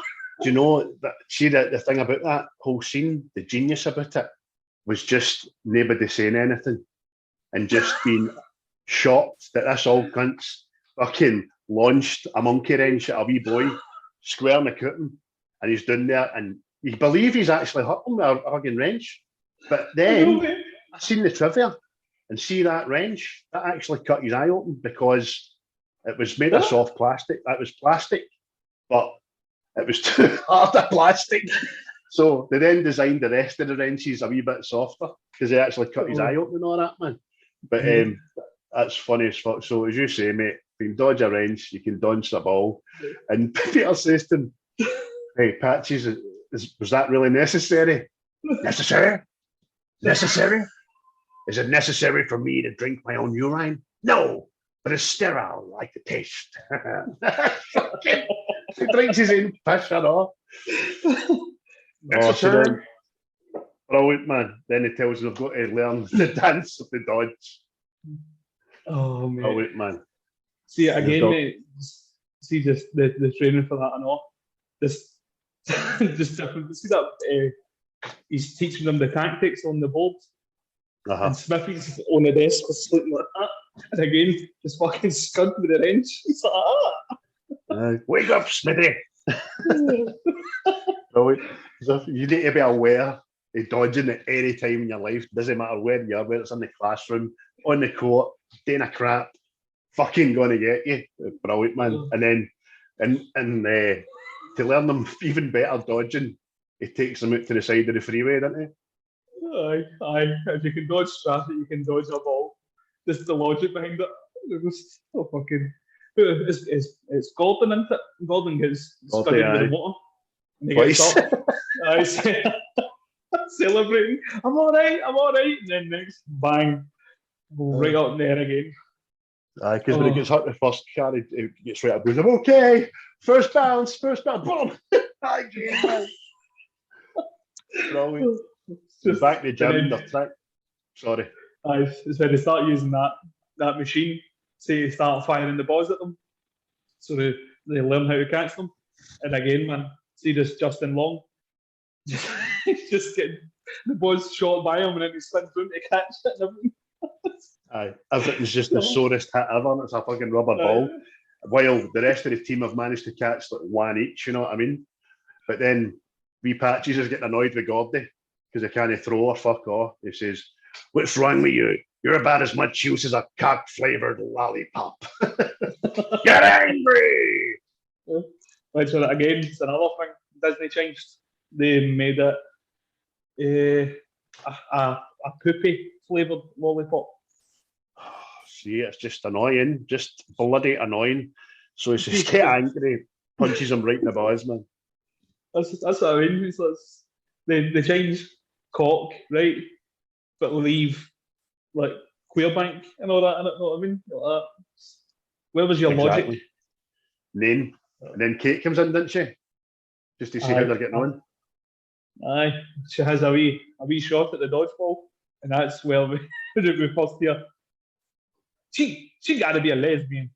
Do you know that? See, the thing about that whole scene, the genius about it, was just nobody saying anything and just being shocked that this old cunt's fucking launched a monkey wrench at a wee boy square in the cooting, and he's down there, and you believe he's actually hurt him with a fucking wrench. But then I seen the trivia and see that wrench that actually cut his eye open because it was made of soft plastic. That was plastic, but it was too hard a plastic. So they then designed the rest of the wrenches a wee bit softer because they actually cut his eye open and all that, man. But that's funny as fuck. So as you say, mate, you can dodge a wrench, you can dodge a ball. And Peter says to him, hey, Patches, was that really necessary? Necessary? Necessary? Is it necessary for me to drink my own urine? No, but it's sterile, like the taste. He drinks his own piss, you know. Brilliant, man. Then he tells him, I've got to learn the dance of the dodge. Oh, man. Brilliant, man. See, again, mate, see just the training for that and all. Just different. See that he's teaching them the tactics on the board. And Smithy's on the desk was sleeping like that. And again, just fucking scud with the wrench. He's like, wake up, Smithy. You need to be aware of dodging at any time in your life. Doesn't matter where you are, whether it's in the classroom, on the court, doing a crap, fucking going to get you. Brilliant, man. And then and to learn them even better dodging, he takes them out to the side of the freeway, doesn't he? Aye. If you can dodge traffic, you can dodge a ball. Just the logic behind it. It was so fucking. It's Gordon, isn't it? Gordon gets studied with the water. And he gets up. Celebrating. I'm all right. And then next, bang, right up there again. Aye, because when he gets hurt the first car, he gets right up and goes, I'm okay. First bounce, boom. Again. Brilliant. Just back to the gym, the trick. Sorry. Aye, it's when they start using that machine to start firing the balls at them. So they learn how to catch them. And again, man, see this Justin Long. Just getting the balls shot by him and then he spins round to catch it and everything. Aye, everything's just the sorest hit ever and it's a fucking rubber ball. While the rest of the team have managed to catch like one each, you know what I mean? But then wee Patches is getting annoyed with Gordy because he can't throw or fuck off. He says, what's wrong with you? You're about as much use as a cock-flavoured lollipop. Get angry! Which, again, it's another thing Disney changed. They made it a poopy-flavoured lollipop. See, it's just annoying. Just bloody annoying. So he's just get angry, punches him right in the balls, man. That's what I mean. They change cock, right? But leave like queer bank and all that in it, know what I mean? Like that. Where was your logic? Name. And then Kate comes in, didn't she? Just to see how they're getting on. Aye. She has a wee shot at the dodgeball, and that's where we first hear. She gotta be a lesbian.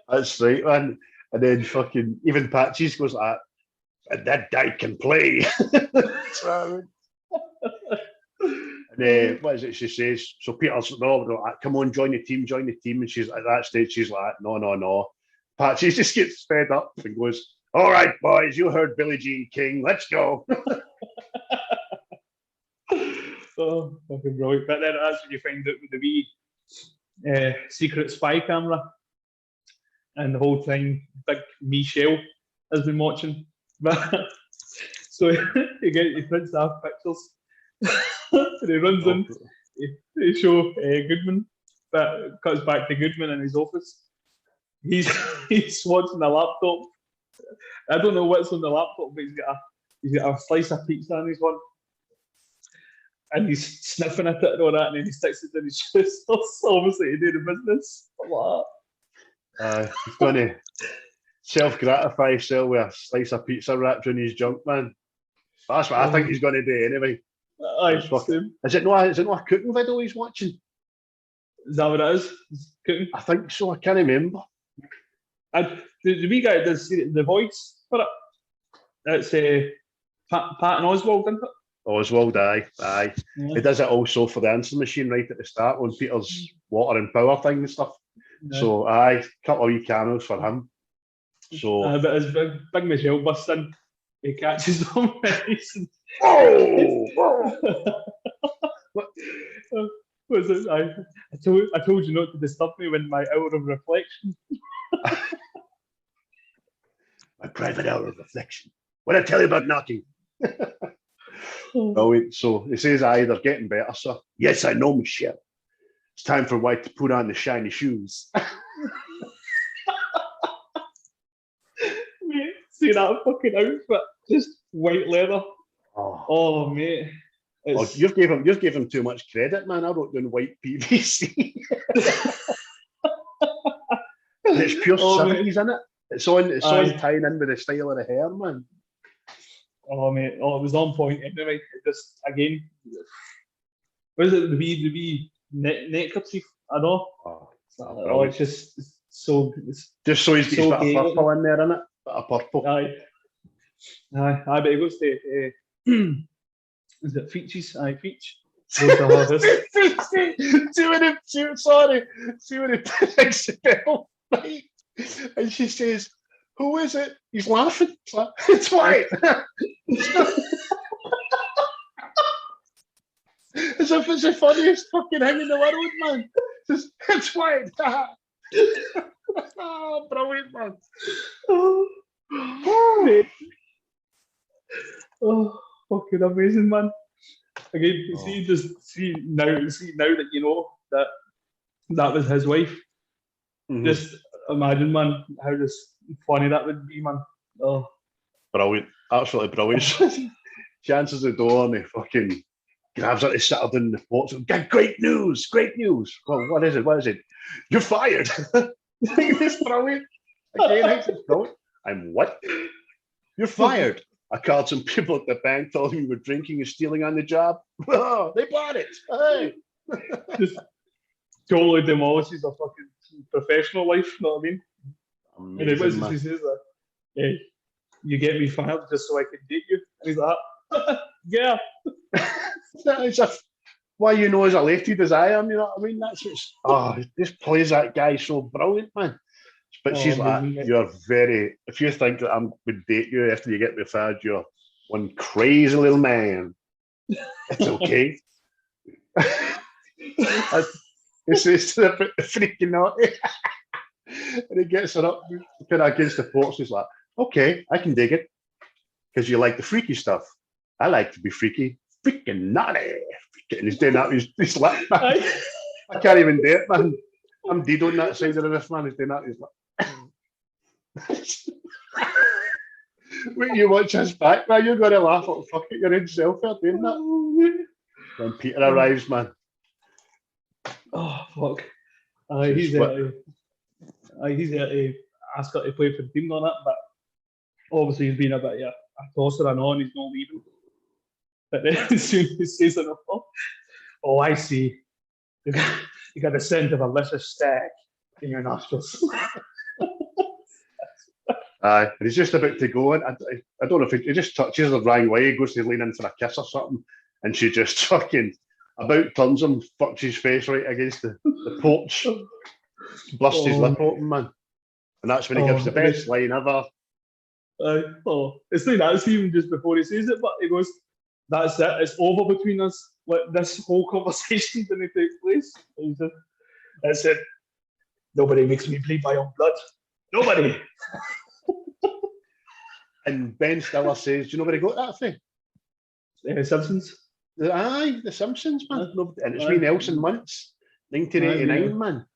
That's right, man. And then fucking even Patches goes like that. And that guy can play. And what is it she says? So Peter's, no, come on, join the team. And she's at that stage, she's like, no. Patsy just gets fed up and goes, all right, boys, you heard Billie Jean King. Let's go. Oh, fucking brilliant. But then that's when you find out with the wee secret spy camera. And the whole time, big Michelle has been watching. But so he prints off pictures. And he runs in to show Goodman, but cuts back to Goodman in his office. He's watching the laptop. I don't know what's on the laptop, but he's got a slice of pizza in his one, and he's sniffing at it and all that, and then he sticks it in his shoes. Obviously, to do the business. He's going to self-gratify himself with a slice of pizza wrapped in his junk, man. That's what I think he's going to do anyway. Is it not a cooking video he's watching? Is that what it is? Cooking? I think so. I can't remember. The wee guy does the voice for it. It's Patton Oswald, isn't it? Oswald, aye. Yeah. He does it also for the answer machine right at the start when Peter's water and power thing and stuff. Yeah. So, aye, couple of wee cameos for him. So, but as big Michelle busts in, he catches them. What was it? I told you not to disturb me when my hour of reflection. My private hour of reflection. What did I tell you about knocking? So he says, they're getting better, sir. Yes, I know, Michelle. It's time for White to put on the shiny shoes. Mate, see that fucking outfit? Just white leather. Oh mate. You've gave him too much credit, man. I wrote down white PVC. It's pure 70s, isn't it? It's on tying in with the style of the hair, man. Oh mate, it was on point anyway. Just again, what is it? The wee neckerchief? I know. It's just so. Just so he's got his bit of purple in there, innit? Bit of purple. Aye. But he goes to. Is it Features? Aye, Feach. See when he picks the bell, right? And she says, "Who is it?" He's laughing. It's White. As if it's the funniest fucking thing in the world, man. It's White. Oh, brilliant, man. Oh, fucking amazing, man. Again, see now that you know that was his wife. Mm-hmm. Just imagine, man, how just funny that would be, man. Oh, brilliant, absolutely brilliant. She answers the door and he fucking grabs her to sit her down in the porch. Great news. Well, what is it? You're fired. It's brilliant. Again, it's brilliant. I'm what? You're fired. I called some people at the bank, told them you were drinking and stealing on the job. Oh, they bought it. Hey. Just totally demolishes a fucking professional life, you know what I mean? Amazing, and he says that, hey, you get me fired just so I can date you. And he's like, yeah. Why you know as elated as I am, you know what I mean? That's what's, this plays that guy so brilliant, man. But she's like, if you think that I would date you after you get me fired, you're one crazy little man. It's okay. He says to the freaking naughty. And he gets her up kind of against the porch. He's like, okay, I can dig it. Because you like the freaky stuff. I like to be freaky. Freaking naughty. And he's doing that. He's like, I can't even do it, man. I'm dead on that side of the roof, man. He's doing that. He's like, wait, you watch his back, man. You're going to laugh at fuck at your own self for doing that. When Peter arrives, man. Oh, fuck. He's there to ask her to play for the team on it, but obviously he's been a bit a tosser and on, he's not leaving. But then as soon as he says enough, I see. You got the scent of a delicious steak in your nostrils. And he's just about to go in. I don't know if he just touches her the wrong way. He goes to lean in for a kiss or something, and she just fucking about turns him, fucks his face right against the porch, busts his lip open, man. And that's when he gives the best line ever. It's like that scene just before he says it, but he goes, "That's it, it's over between us. Let this whole conversation didn't take place." That's it. Nobody makes me bleed my own blood. Nobody. And Ben Stiller says, "Do you know where he got that from?" Simpsons. Aye, The Simpsons, man. And it's been Nelson Muntz, 1989, man.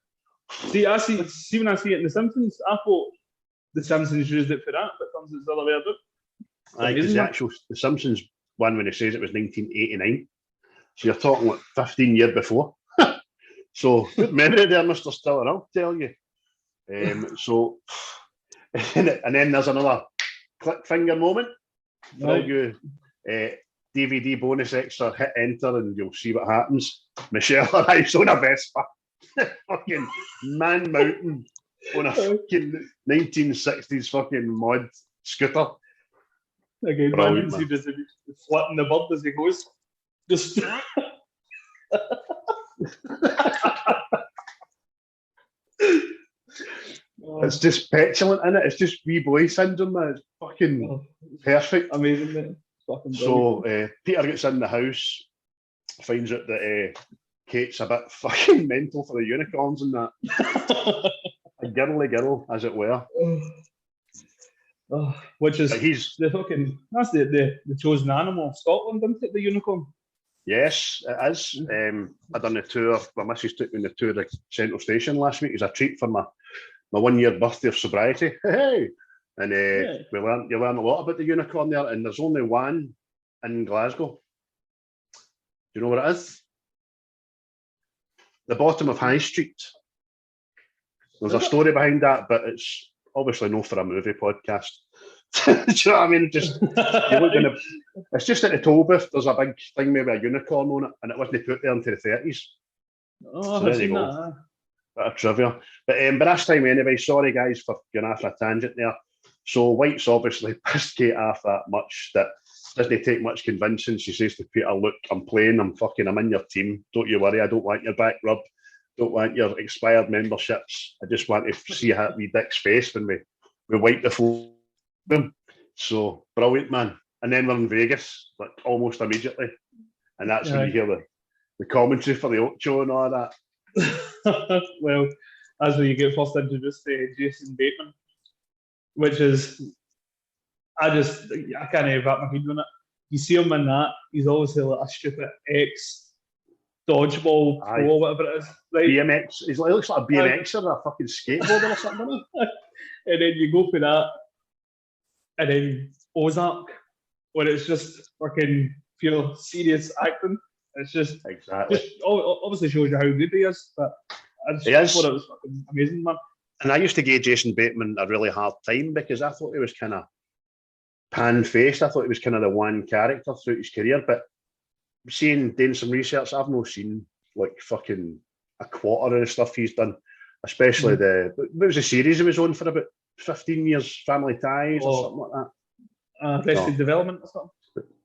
See, when I see it in The Simpsons, I thought The Simpsons used it for that, but it turns out it's the other way around. Aye, because The Simpsons one, when he says it was 1989. So you're talking like 15 years before. So good memory there, Mr. Stiller, I'll tell you. So, and then there's another click finger moment. For all you DVD bonus extra, hit enter and you'll see what happens. Michelle arrives on a Vespa. Fucking Man Mountain on a fucking 1960s fucking mod scooter. Again, man, you can see just flapping the bird as he goes. Just it's just petulant, isn't it? It's just wee boy syndrome, man. It's fucking perfect. Amazing, man. So Peter gets in the house, finds out that Kate's a bit fucking mental for the unicorns and that. A girly girl, as it were. Which is the fucking, that's the chosen animal of Scotland, isn't it? The unicorn. Yes, it is. I done the tour. My missus took me on the tour of Central Station last week as a treat for my 1 year birthday of sobriety. Hey! And you learn a lot about the unicorn there, and there's only one in Glasgow. Do you know what it is? The bottom of High Street. There's a story behind that, but it's obviously no for a movie podcast. Do you know what I mean? Just it's just at the toll booth. There's a big thing maybe a unicorn on it, and it wasn't put there into the 30s. Oh, so there you go. Bit of trivia. But this time anyway, sorry guys for going off a tangent there. So White's obviously pissed Kate off that much that doesn't take much convincing. She says to Peter, "Look, I'm playing, I'm in your team. Don't you worry, I don't want your back rubbed. Don't want your expired memberships. I just want to see a wee dick's face when we wipe the floor." So brilliant, man. And then we're in Vegas, like almost immediately. And that's when you hear the commentary for the Ocho and all that. Well, that's where you get first introduced to Jason Bateman, which is, I can't wrap my head on it. You see him in that, he's obviously like a stupid Dodgeball pro or whatever it is. Right? BMX, he looks like a BMXer or a fucking skateboarder or something, doesn't he? And then you go for that, and then Ozark, where it's just fucking pure serious acting. It's just obviously shows you how good he is, but I just thought it was fucking amazing, man. And I used to give Jason Bateman a really hard time because I thought he was kind of pan-faced. I thought he was kind of the one character throughout his career, but doing some research, I've not seen like fucking a quarter of the stuff he's done, especially what was the series he was on for about 15 years, Family Ties or something like that. Arrested Development or something.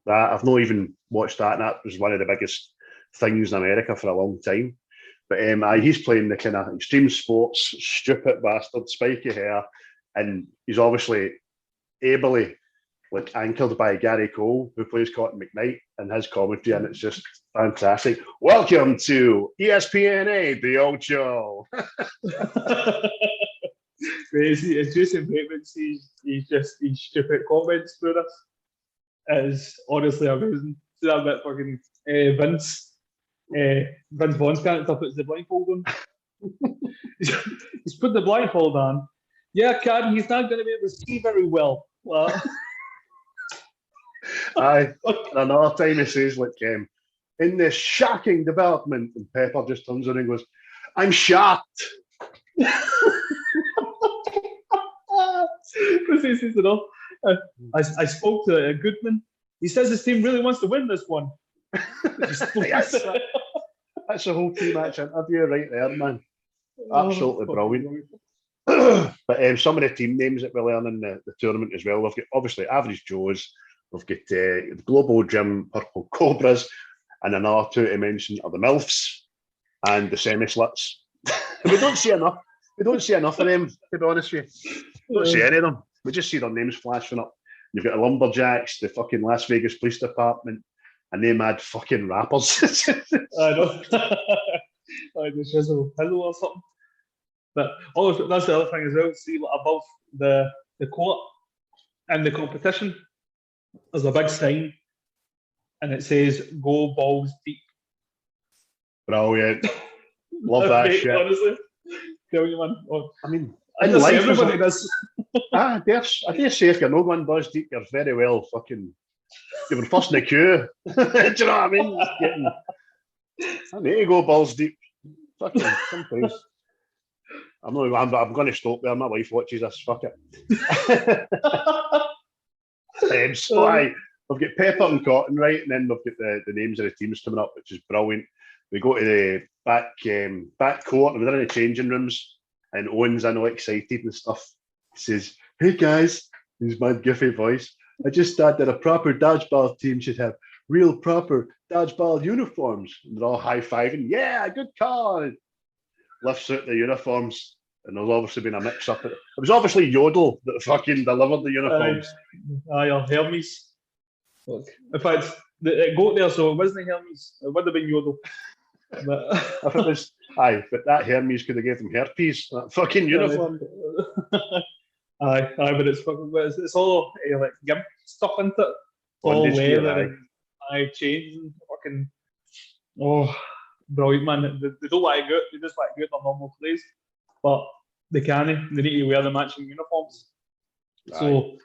That I've not even watched that, and that was one of the biggest things in America for a long time. But he's playing the kind of extreme sports, stupid bastard, spiky hair, and he's obviously ably like anchored by Gary Cole, who plays Cotton McKnight, and his commentary, and it's just fantastic. Welcome to ESPNA, the Ocho. It's Jason Bateman. He's stupid comments through this. Is honestly amazing. See that bit fucking Vince Vaughn's character puts the blindfold on. He's put the blindfold on. Yeah, Karen, he's not going to be able to see very well. Aye. Another time he says, like, in this shocking development, and Pepper just turns on and goes, "I'm shocked." I spoke to Goodman. He says his team really wants to win this one. Yes. That's a whole team-match interview right there, man. Absolutely brilliant. But some of the team names that we learn in the tournament as well, we've got obviously Average Joes, we've got the Global Gym Purple Cobras, and another two to mention are the MILFs and the semi-sluts. We don't see enough. We don't see enough of them, to be honest with you. We don't see any of them. We just see their names flashing up. You've got the Lumberjacks, the fucking Las Vegas Police Department, and they mad fucking rappers. I know. Like the Shizzle or something. But that's the other thing as well. See, like, above the court and the competition, there's a big sign, and it says "Go Balls Deep." Brilliant. Love that shit. Honestly, tell you, man. Oh, I mean, I in life, everybody does. I dare say if you're no one does deep, you're very well fucking. You were first in the queue. Do you know what I mean? I need to go balls deep. Fucking sometimes. I'm going to stop there. My wife watches this. Fuck it. We've got Pepper and Cotton, right? And then we've got the names of the teams coming up, which is brilliant. We go to the back court and we're in the changing rooms, and Owen's in all excited and stuff. He says, "Hey guys," his mad goofy voice, "I just thought that a proper dodgeball team should have real proper dodgeball uniforms." And they're all high-fiving. "Yeah, good call." Lifts out the uniforms, and there's obviously been a mix-up. It was obviously Yodel that fucking delivered the uniforms. Or Hermes. Look, in fact, it got there, so it wasn't Hermes. It would have been Yodel. But If it was, but that Hermes could have gave them herpes. That fucking uniform. But it's all like gimp stuff into it. All leather and chains and fucking brilliant, man. They don't like it. They just like good their normal plays, but they can't. They need to wear the matching uniforms. So,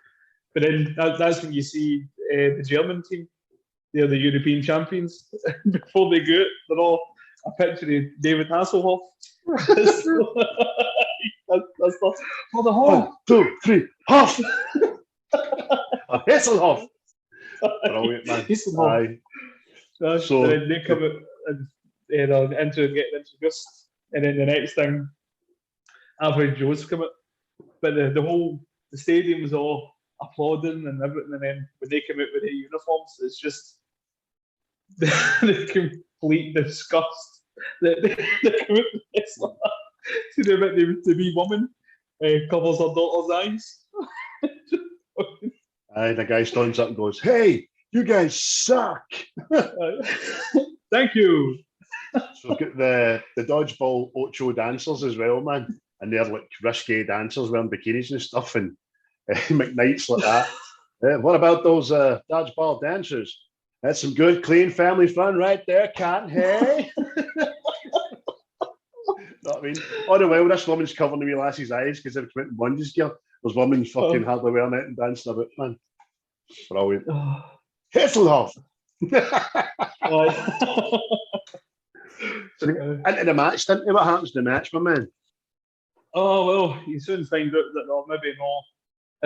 but then that's when you see the German team. They're the European champions. Before they go, they're all a picture of David Hasselhoff. That's for the whole 1, 2, 3, Hoff. Hasselhoff. Brilliant, man. Hasselhoff. So then they come out and get introduced, and then the next thing, Average Joe's come out, but the stadium was all applauding and everything, and then when they come out with their uniforms, it's just the complete disgust that they come out with this. To the wee woman covers her daughter's eyes. The guy stands up and goes, "Hey, you guys suck." Thank you. So we've got the Dodgeball Ocho dancers as well, man. And they're like risque dancers wearing bikinis and stuff, and McKnight's like that. What about those Dodgeball dancers? That's some good, clean family fun right there, can't hey? Know what I mean? All the while, this woman's covering the wee lassie's eyes because they're committing bondage gear. There's women fucking hardly wearing it and dancing about, man. Brilliant. Hasselhoff. So into the match, didn't they? What happens to the match, my man? Oh, well, you soon find out that they're maybe not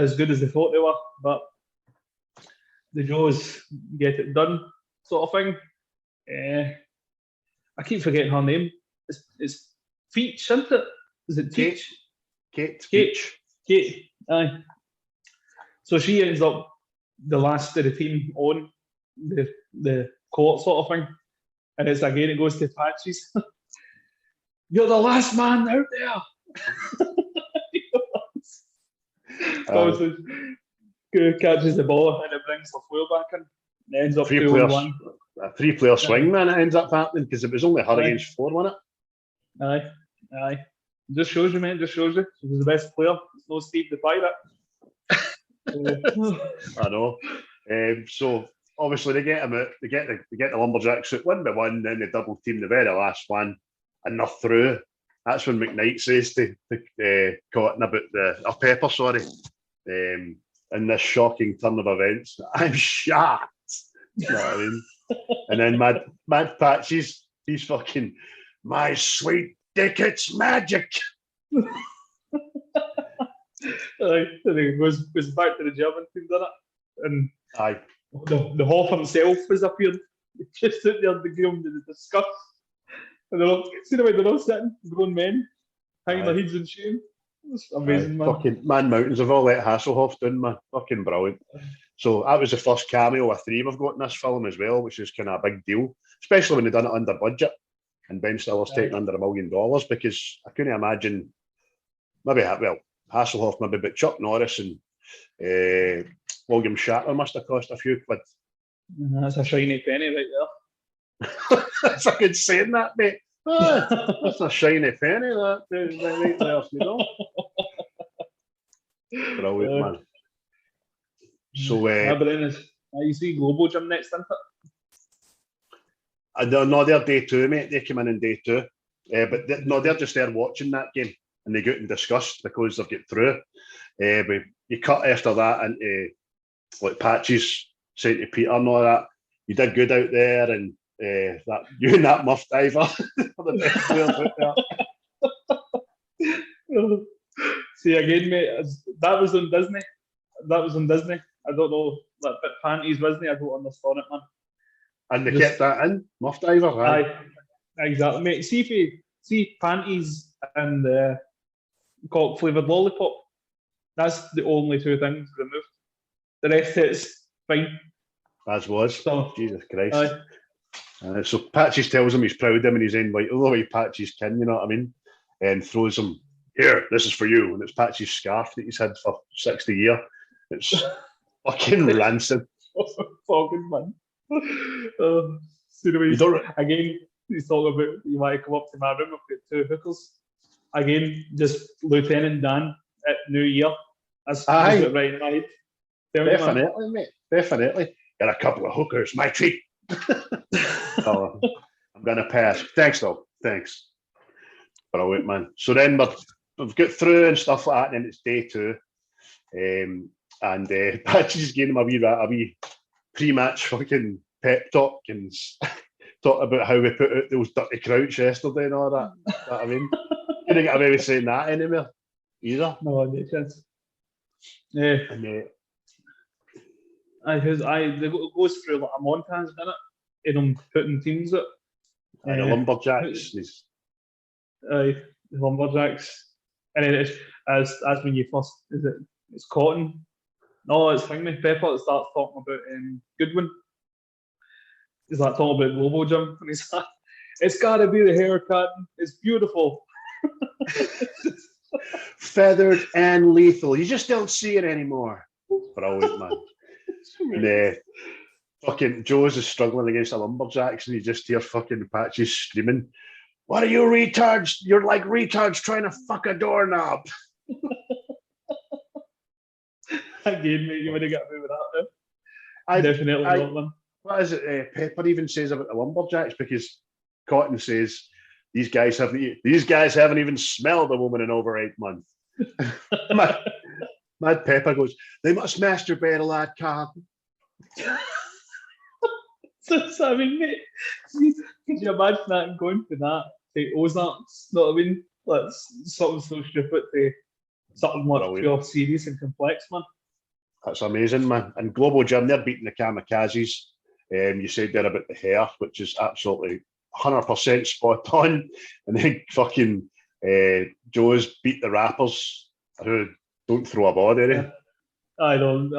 as good as they thought they were, but the Joes get it done, sort of thing. I keep forgetting her name. It's Feach, isn't it? Is it Teach? Kate. Aye. So she ends up the last of the team on the court, sort of thing. And it's again, it goes to Patches. "You're the last man out there." So catches the ball and it brings the foil back in. It ends up 2-1. A 3-player swing, man. It ends up happening because it was only her against 4, wasn't it? Aye. Just shows you, man. Just shows you. She was the best player. It's no Steve the Pirate. I know. So obviously they get him out. They get the Lumberjacks out 1-1. Then they double team the very last one, and they're through. That's when McKnight says to Cotton about Pepper, sorry, in this shocking turn of events, "I'm shocked." You know what I mean? And then Mad Patches, he's fucking, "My sweet dick, it's magic." And he goes back to the German team, doesn't it? And aye, the Hoff himself has appeared. Just sit there in the ground to discuss. And they're all, see the way they're all sitting, grown men, hanging their heads in shame. It's amazing, man. Fucking Man Mountains have all let Hasselhoff down, man. Fucking brilliant. So that was the first cameo of 3 we've got in this film as well, which is kind of a big deal, especially when they done it under budget. And Ben Stiller's taking under $1 million, because I couldn't imagine, maybe, well, Hasselhoff maybe, but Chuck Norris and William Shatner must have cost a few quid. That's a shiny penny right there. That's a good saying, that, mate. That's a shiny penny, that right there, you know. Brilliant, man. So, but then you see Global Gym next, isn't it? No, they're day 2, mate. They come in day 2. But they're just there watching that game, and they get in disgust because they've got through. But you cut after that into like Patches saying to Peter and all that, you did good out there, and that you and that muff diver for the best players out there. See again, mate. That was on Disney. I don't know, that bit panties, wasn't it? I don't understand it, man. And they kept that in, muff diver, right? Aye, exactly, mate. See panties and cock flavoured lollipop. That's the only 2 things removed. The rest of it's fine. As was. So, Jesus Christ. So Patches tells him he's proud of him, and he's in like, oh, he Patches kin, you know what I mean? And throws him, here, this is for you. And it's Patches' scarf that he's had for 60 years. It's fucking rancid. Fucking man. See the way again, he's talking about, you might come up to my room, I've got 2 hookers. Again, just Lieutenant Dan at New Year. That's right in my head. Definitely, mate. Definitely. Got a couple of hookers, my treat. Oh, I'm going to pass. Thanks, though. Thanks. Brilliant, man. So then we've got through and stuff like that, and then it's day 2. And Patches gave him a wee pre-match fucking pep talk and talk about how we put out those dirty crouch yesterday and all that. You know what I mean? Couldn't get away with saying that anymore either. No, no chance. Yeah. And, it goes through like a montage, doesn't it? And I'm putting teams up. and the Lumberjacks. The Lumberjacks. And then it's as when you first, it's Cotton. No, it's Thingy Pepper that starts talking about Goodwin. He's like talking about Global Gym, and he's like, it's got to be the haircut. It's beautiful. Feathered and lethal. You just don't see it anymore. Brilliant, man. And fucking Joe's is struggling against the Lumberjacks, and you just hear fucking Patches screaming, "What are you retards? You're like retards trying to fuck a doorknob." Again, mate, you would have got me with that, though. I definitely not, man. What is it? Pepper even says about the Lumberjacks, because Cotton says these guys haven't even smelled a woman in over 8 months. Mad Pepper goes, they must masturbate a lot, Cotton. So, I mean, mate, could you imagine that and going for that to Ozarks? You know what I mean? Like, something so stupid to something much pure serious and complex, man. That's amazing, man. And Global Gym, they're beating the Kamikazes. You said there about the hair, which is absolutely 100% spot on. And then fucking Joe's beat the rappers who don't throw a body, eh? I don't.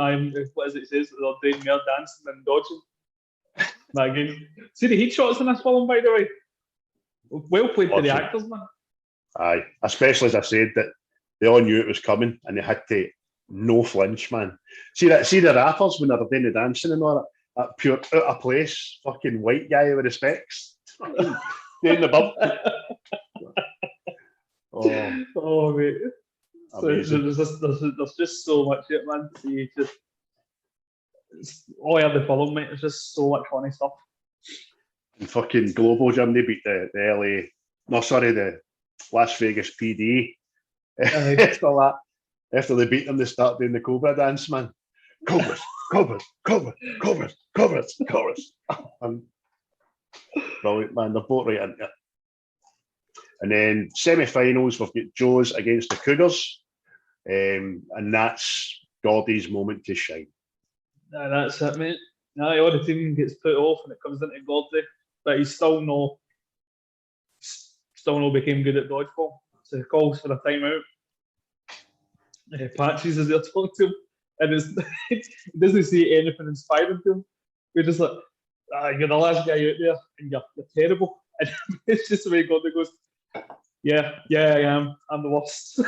What is it says? They're doing more dancing than dodging. That game. See the heat shots in this film, by the way. Well played by the actors, man. Aye, especially as I said that they all knew it was coming and they had to no flinch, man. See the rappers when they're doing the dancing and all that pure out of place fucking white guy with the specs doing the bump. Oh mate. So there's just so much shit, man. See, all I have the film, mate. It's just so much funny stuff. And fucking Global Gym, they beat the Las Vegas PD. After they beat them, they start doing the Cobra dance, man. Cobras. Brilliant, man. They're both right into it. And then semi-finals, we've got Joe's against the Cougars. And that's Gordy's moment to shine. That's it, mate. All the team gets put off and it comes into Gordy, but he's still no became good at dodgeball. So he calls for a timeout. Patches is there talking to him, and he doesn't see anything inspiring to him. We're just like, you're the last guy out there, and you're terrible. And it's just the way Gordon goes, yeah, I am. I'm the worst.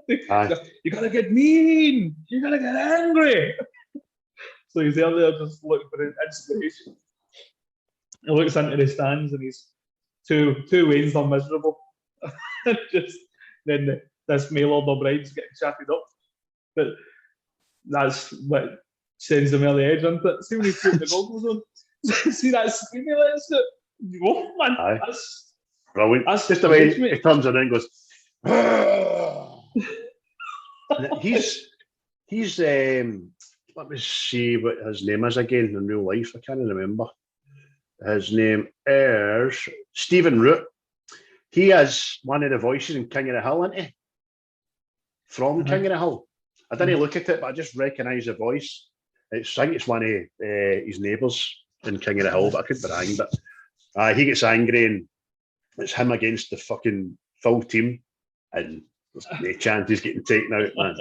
You gotta get mean. You gotta get angry. So he's there just looking for inspiration. He looks into the stands and he's two ways are miserable. Just then this Maylord O'Brien's getting chatted up. But that's what sends him early edge, isn't it? See when he's putting the goggles on. See that scream he lets it? Oh man, that's brilliant. That's just the way he turns around and goes. he's let me see what his name is again in real life. I can't remember. His name is Stephen Root. He is one of the voices in King of the Hill, isn't he? From King of the Hill. I didn't look at it, but I just recognise the voice. I think it's one of his neighbours in King of the Hill, but I couldn't be wrong. But he gets angry and it's him against the fucking full team, and there's no chance he's getting taken out, man.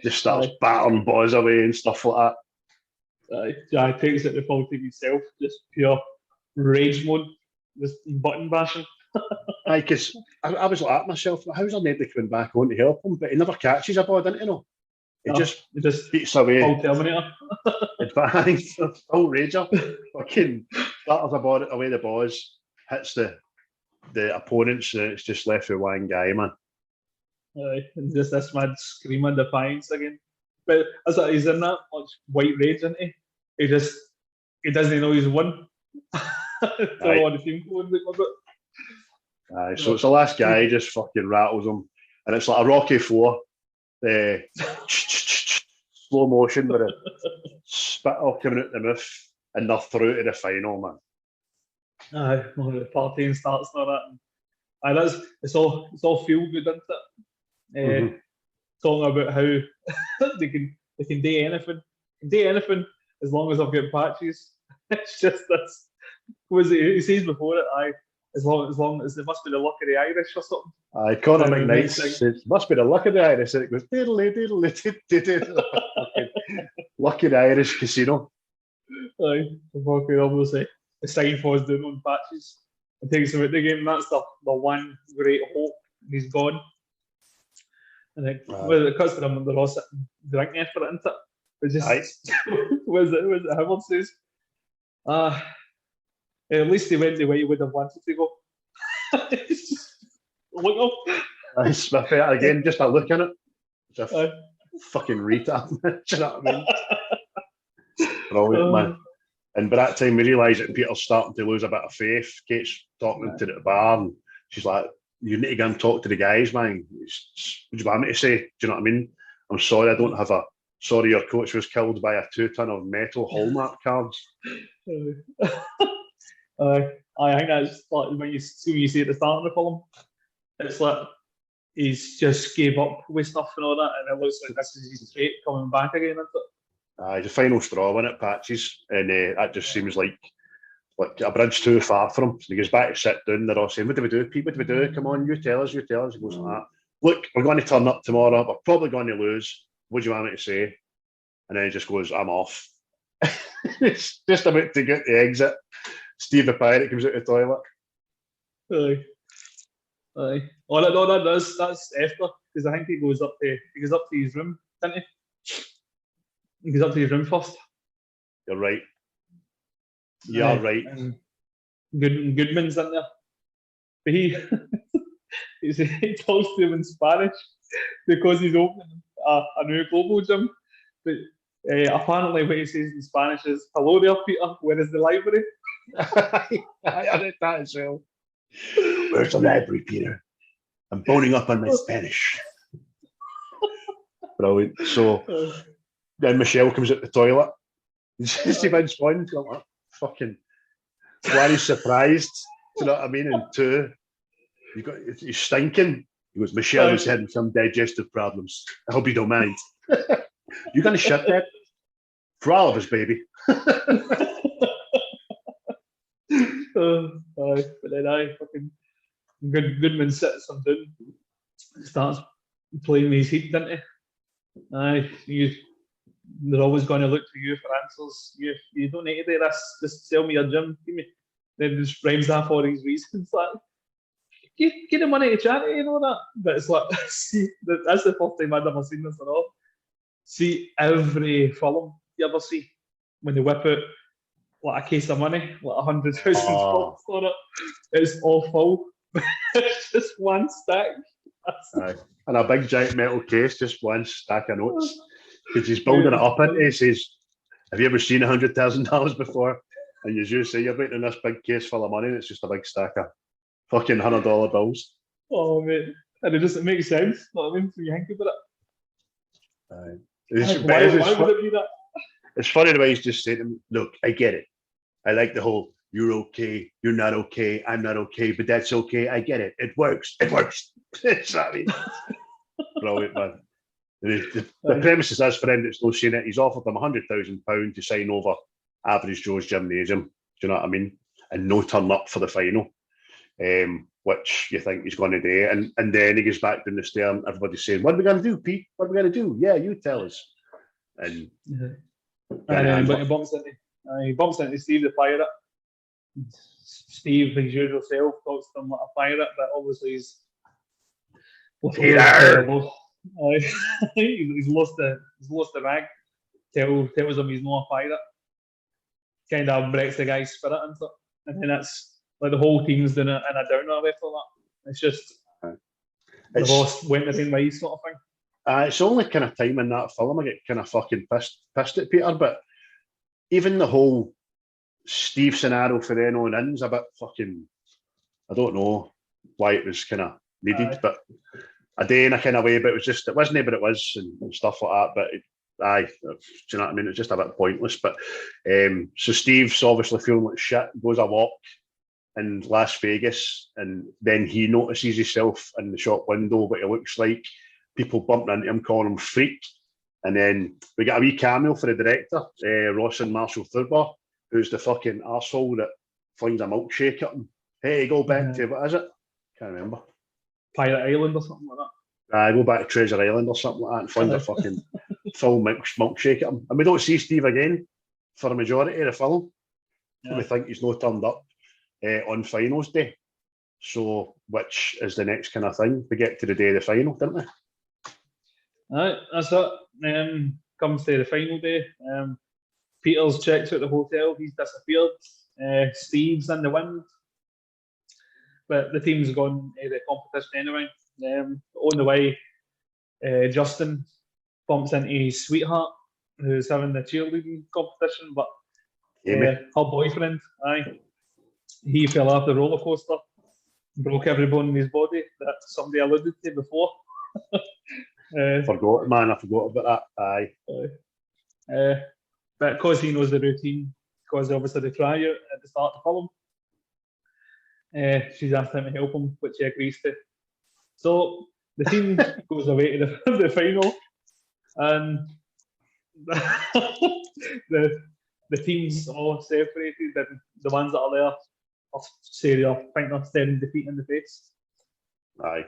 Just starts battering boys away and stuff like that. Yeah, he takes it to full team himself, just pure rage mode, just button bashing. Because I was like myself, how's there nobody coming back on to help him? But he never catches a ball, didn't he? No, he just beats away. Full Terminator. Advanced, full rager. Fucking batters the ball away the boys, hits the opponents, and it's just left with one guy, man. And just this mad screaming defiance again. But as he's in that much white rage, isn't he? He doesn't know he's won. On the team code. So it's the last guy just fucking rattles him, and it's like a Rocky 4, slow motion with a spit all coming out the mouth, and they're through to the final, man. The partying starts and all that. And it's all feel good, isn't it? Talking about how they can do anything as long as I've got patches. It's just this. Was it? He says before it, as long as it must be the luck of the Irish or something. Conor McKnight says, must be the luck of the Irish. And it goes, lucky the Irish casino. Obviously, the sign falls down on patches. It takes him out the game, and that's the one great hope. He's gone. And it cuts to them and they're all sitting drinking for it, isn't it? It's just, was it Howard says? At least he went the way he would have wanted to go. Look up. Smithy again, just a look in it. It's a fucking retard. Do you know what I mean? Brilliant, man. And by that time we realise that Peter's starting to lose a bit of faith. Kate's talking to the bar and she's like, you need to go and talk to the guys, man. What do you want me to say? Do you know what I mean? I'm sorry, I don't have a sorry your coach was killed by a 2-ton of metal Hallmark cards. I think that's like when you see at the start of the film, it's like he's just gave up with stuff and all that, and it looks like this is his fate coming back again, isn't it? The final straw when it patches, and that just seems like a bridge too far for him. So he goes back to sit down. They're all saying, "What do we do, Pete? What do we do? Come on, you tell us." He goes like that. Look, we're going to turn up tomorrow. We're probably going to lose. What do you want me to say? And then he just goes, "I'm off." It's just about to get the exit. Steve the Pirate comes out the toilet. Aye. Oh, no, that's after, because I think he goes up to his room, doesn't he? He goes up to his room first. You're right. You're right. And Goodman's in there. But he talks to him in Spanish because he's opening a new global gym. But apparently what he says in Spanish is, "Hello there, Peter, where is the library?" I read that as well. Where's the library, Peter? I'm boning up on my Spanish. Brilliant. So then Michelle comes out the toilet. She finds one. Like, fucking one, he's surprised. Do you know what I mean? And two, he's stinking. He goes, Michelle is having some digestive problems. I hope you don't mind. You're gonna shut that? For all of us, baby. But then fucking Goodman sits him down, starts playing his heat, doesn't he? they're always going to look to you for answers. You don't need to do this. Just sell me your gym. Give me. Then just rhymes off all these reasons. Like, give the money to charity, you know that. But it's like, see, that's the first time I've ever seen this at all. See, every film you ever see, when they whip out like a case of money, like $100,000 for it, it's all full. It's just one stack. Aye. And a big giant metal case, just one stack of notes. Because he's building it up into, he says, have you ever seen $100,000 before? And as you say, you're waiting in this big case full of money, and it's just a big stack of fucking $100 bills. Oh, mate. And it makes sense. You know what I mean? When you think about it. Aye. Why would it be that? It's funny the way he's just saying to him, look, I get it. I like the whole, you're okay, you're not okay, I'm not okay, but that's okay, I get it. It works. Exactly. Brilliant, man. The premise is this for him that's not seen it. He's offered them £100,000 to sign over Average Joe's Gymnasium. Do you know what I mean? And no turn up for the final, which you think he's going to do. And then he goes back down the stair and everybody's saying, what are we going to do, Pete? What are we going to do? Yeah, you tell us. And but he bumps into Steve the pirate. Steve, his usual self, talks to him like a pirate, but obviously he's he's lost the rag. Tells him he's not a pirate. Kind of breaks the guy's spirit and stuff. And then that's like the whole team's doing it in a downer after that. It's just the boss went the same way sort of thing. It's the only kind of time in that film I get kind of fucking pissed at Peter, but even the whole Steve scenario for then on in's a bit fucking, I don't know why it was kind of needed, but a day in a kind of way, but it wasn't, but it was, and stuff like that, but do you know what I mean? It's just a bit pointless, but so Steve's obviously feeling like shit, goes a walk in Las Vegas, and then he notices himself in the shop window what he looks like, people bumping into him, calling him freak, and then we get a wee cameo for the director, Rawson Marshall Thurber, who's the fucking arsehole that finds a milkshake at him. Hey, go back to, what is it? Can't remember. Pirate Island or something like that. I go back to Treasure Island or something like that and find a fucking full milkshake at him. And we don't see Steve again for a majority of the film. Yeah. We think he's not turned up on finals day. So, which is the next kind of thing. We get to the day of the final, don't we? That's it. Comes to the final day. Peter's checked out the hotel. He's disappeared. Steve's in the wind. But the team's gone to the competition anyway. On the way, Justin bumps into his sweetheart, who's having the cheerleading competition, but her boyfriend, he fell off the roller coaster, broke every bone in his body that somebody alluded to before. I forgot about that. But because he knows the routine, because obviously they try out at the start of the film, she's asked him to help him, which he agrees to. So the team goes away to the final, and the teams all separated, and the ones that are there are staring defeat in the face. Aye.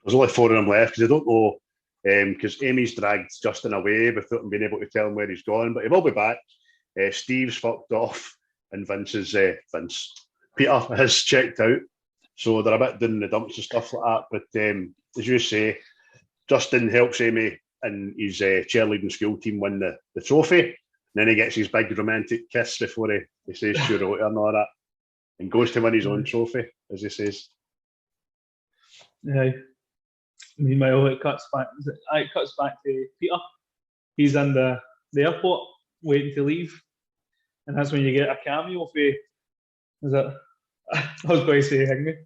There's only 4 of them left because I don't know, because Amy's dragged Justin away without him being able to tell him where he's gone, but he will be back. Steve's fucked off, and Peter has checked out. So they're a bit down in the dumps and stuff like that. But as you say, Justin helps Amy and his cheerleading school team win the trophy. And then he gets his big romantic kiss before he says Stuart and all that. And goes to win his own trophy, as he says. Yeah. Meanwhile, it cuts back to Peter. He's in the airport waiting to leave. And that's when you get a cameo for, I was going to say Higby.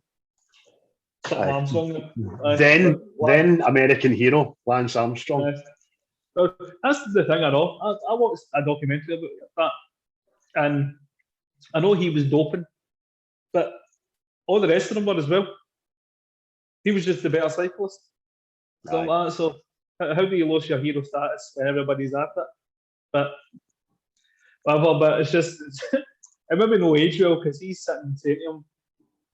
Armstrong. Then American hero, Lance Armstrong. Well, that's the thing I know. I watched a documentary about that, and I know he was doping, but all the rest of them were as well. He was just the better cyclist. So how do you lose your hero status when everybody's at it? But it's just it maybe no age well because he's sitting saying to him,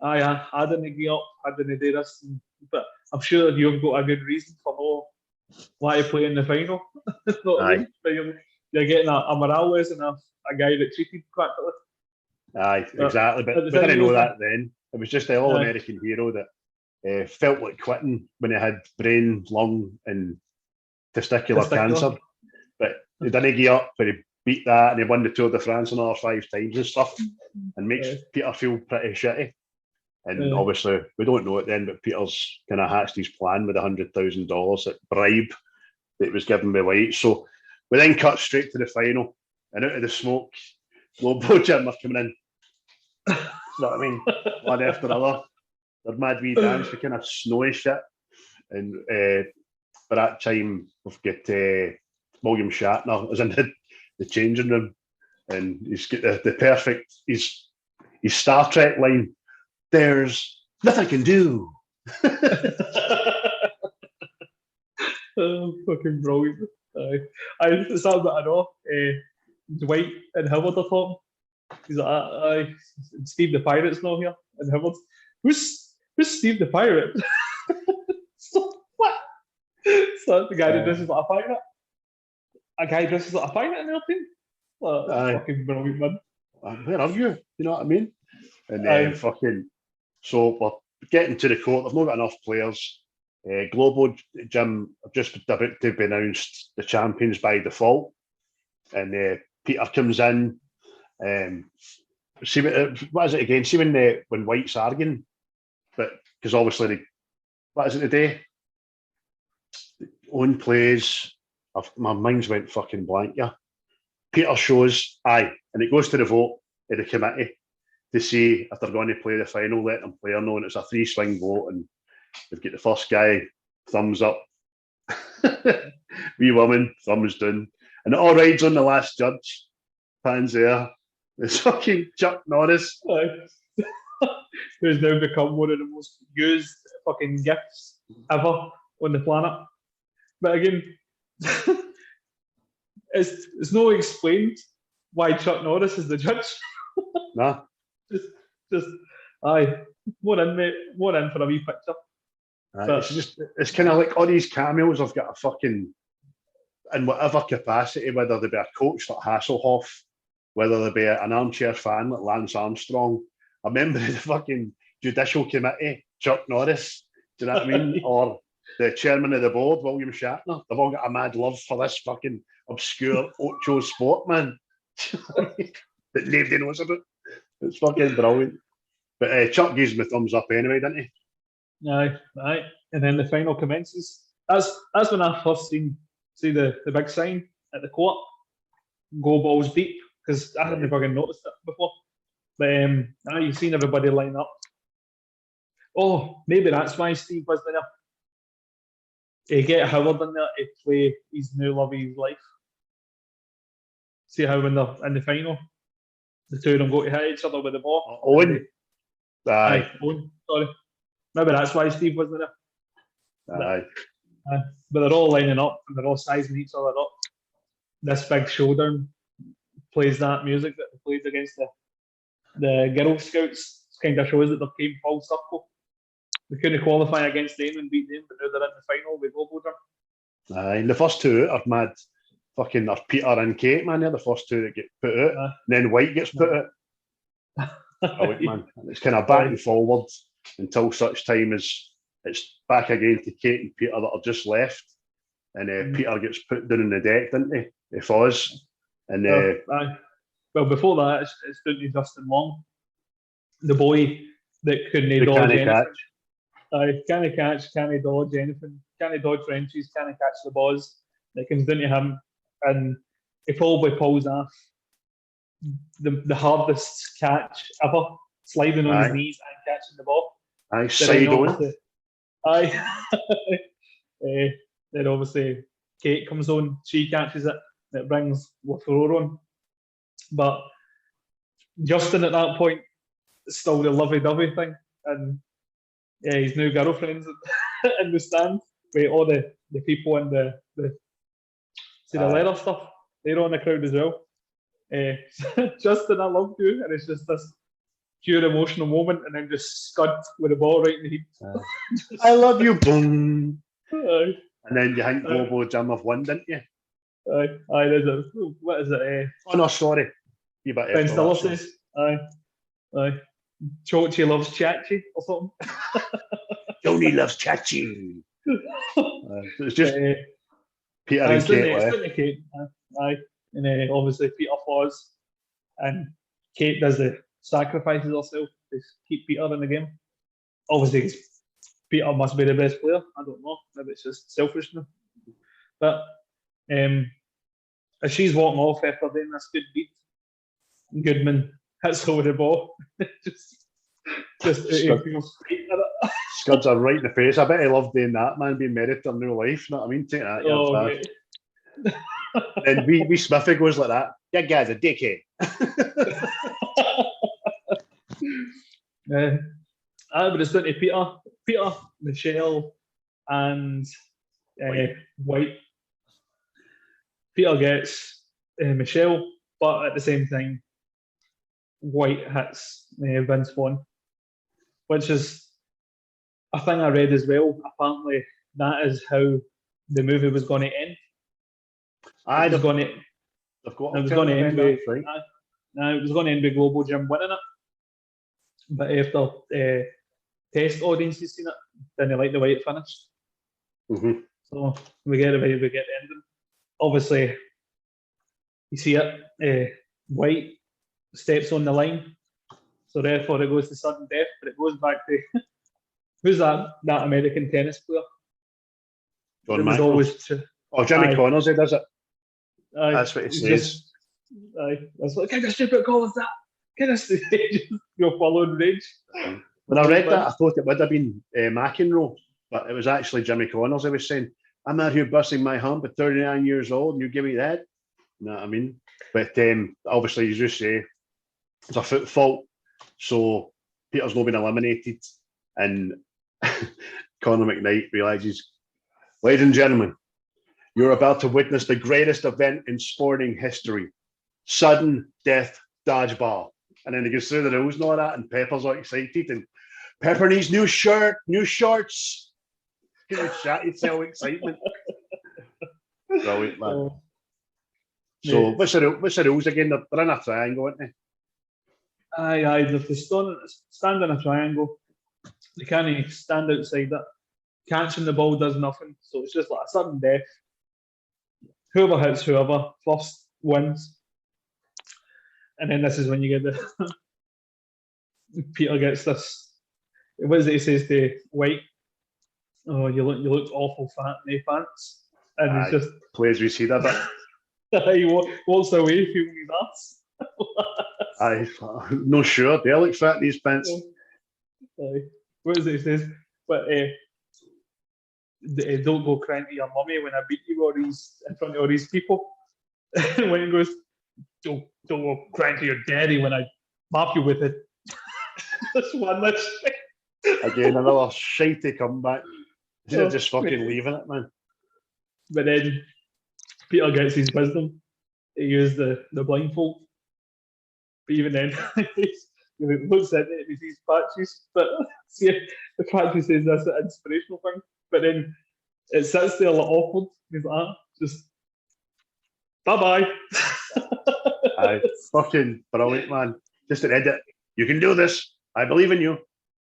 I didn't get up, I didn't do this, but I'm sure you've got a good reason for why you play in the final. you're getting a Morales and a guy that cheated practically. Aye, exactly. But at we the time, didn't it know was that then. It was just the all-American hero that felt like quitting when he had brain, lung, and testicular cancer. But he didn't give up, but he beat that and he won the Tour de France another 5 times and stuff, and makes Peter feel pretty shitty. And obviously, we don't know it then, but Peter's kind of hatched his plan with $100,000 at bribe that was given by White. So we then cut straight to the final, and out of the smoke, Lobo Jim are coming in. You know what I mean? One after another. They're mad wee dance for kind of snowy shit. And by that time, we've got William Shatner is in the changing room, and he's got the perfect, his Star Trek line, "There's nothing I can do." Oh, fucking brilliant. It's that bit I know. Dwight and Howard are talking. He's like, Steve the Pirate's not here. And Howard, who's Steve the Pirate? So, what? So the guy that dresses like a pirate? A guy dresses like a pirate in their team? Fucking brilliant, man. Where are you? You know what I mean? And then so we're getting to the court. They've not got enough players. Globo Jim have just about to be announced the champions by default. And Peter comes in. See what is it again? See when White's arguing, but because obviously what is it today? Own plays. My mind's went fucking blank. Yeah, Peter shows and it goes to the vote of the committee to see if they're going to play the final. Let them play or no, and it's a 3-swing vote, and they've got the first guy thumbs up, wee woman thumbs down, and it all rides on the last judge. Pans there. It's fucking Chuck Norris. Who's now become one of the most used fucking gifts ever on the planet. But again, it's no explained why Chuck Norris is the judge. Nah. just more in for a wee picture. It's kind of like all these cameos have got a fucking, in whatever capacity, whether they be a coach like Hasselhoff, whether they be an armchair fan like Lance Armstrong, a member of the fucking judicial committee, Chuck Norris, do you know what I mean? Or the chairman of the board, William Shatner. They've all got a mad love for this fucking obscure Ocho sport, man, that nobody knows about. It's fucking brilliant. But Chuck gives me a thumbs up anyway, didn't he? Aye. And then the final commences. That's when I first see the big sign at the court. Go Balls deep, because I hadn't fucking noticed it before. But you've seen everybody line up. Oh, maybe that's why Steve was there. He get Howard in there to play his new love of his life. See how when they're in the final, the two of them go to hit each other with the ball. Owen. Owen, sorry. Maybe that's why Steve wasn't there. Aye. But they're all lining up and they're all sizing each other up. This big showdown plays that music that they played against the Girl Scouts. It kind of shows that they came full circle. They couldn't qualify against them and beat them, but now they're in the final with Global. Aye, and the first two are mad. Fucking are Peter and Kate, man. They're the first two that get put out. And then White gets put out. Man. And it's kind of back and forward until such time as it's back again to Kate and Peter that are just left. And Peter gets put down on the deck, didn't he? Foz. And well, before that, it's down to Justin Long, the boy that couldn't dodge anything. Can't catch, can't dodge anything, can't dodge Frenchies, can't catch the balls. It comes down to him, and he probably pulls off the hardest catch ever, sliding on his knees and catching the ball. Side on. Then obviously Kate comes on, she catches it, and it brings Lafleur on. But Justin at that point is still the lovey-dovey thing, and his new girlfriend's in the stand with all the people and the leather stuff. They're on the crowd as well. Justin, I love you, and it's just this pure emotional moment, and then just scud with the ball right in the heat. I love you, boom. And then you think Globo Jim have won, didn't you? Aye, there's a, what is it? Oh no, sorry. You better Ben after Stiller that, so. says, aye. Chochi loves Chachi or something. Johnny loves Chachi. It's just Peter and It's Kate left. Kate. Aye. And obviously Peter falls. And Kate does the sacrifices herself to keep Peter in the game. Obviously, 'cause Peter must be the best player. I don't know. Maybe it's just selfishness. But as she's walking off after doing this good deed, Goodman hits her with the ball. just Scuds her right in the face. I bet he loved doing that, man, being married to real life. You know what I mean? Take that, And wee Smithy goes like that. That guy's a dickhead. But it's down to Peter, Michelle, and White. Peter gets Michelle, but at the same time, White hits Vince Vaughn, which is a thing I read as well. Apparently, that is how the movie was going to end. It was going to end with Global Gym winning it. But after test audiences seen it, didn't like the way it finished. Mm-hmm. So we get the ending. Obviously, you see it. White steps on the line, so therefore it goes to sudden death. But it goes back to who's that American tennis player? John McEnroe. Jimmy Connors, he does it. That's what he says. That's what kind of stupid call is that? Kind of you're following rage. When I read that, I thought it would have been McEnroe, but it was actually Jimmy Connors. He was saying, "I'm out here busting my hump at 39 years old, and you give me that." You know what I mean? But obviously, as you say, it's a foot fault, so Peter's not been eliminated, and Conor McKnight realizes, ladies and gentlemen, you're about to witness the greatest event in sporting history: sudden death dodgeball. And then he goes through the rules and all that, and Pepper's all excited, and Pepper needs new shirt, new shorts. Shatty sell excitement. Brilliant, man. So what's the rules again? They're in a triangle, aren't they? Aye. They stand in a triangle. They can't stand outside that. Catching the ball does nothing. So it's just like a sudden death. Whoever hits whoever first wins. And then this is when you get the Peter gets this. What is it he says to White? Oh, you look awful fat in the pants. And he's just plays with head a bit. He walks away feeling his ass. No sure. They look fat in these pants. What is it he says? But don't go crying to your mummy when I beat you in front of all these people. When he goes, don't go crying to your daddy when I mop you with it. That's one much. Again, another shitey comeback. Just fucking leaving it, man. But then Peter gets his wisdom. He used the blindfold. But even then, he looks at it, he sees patches. But see, the patches says that's an inspirational thing. But then it sits there like awkward. He's like, just bye-bye. Aye, fucking brilliant, man. Just an edit. You can do this. I believe in you.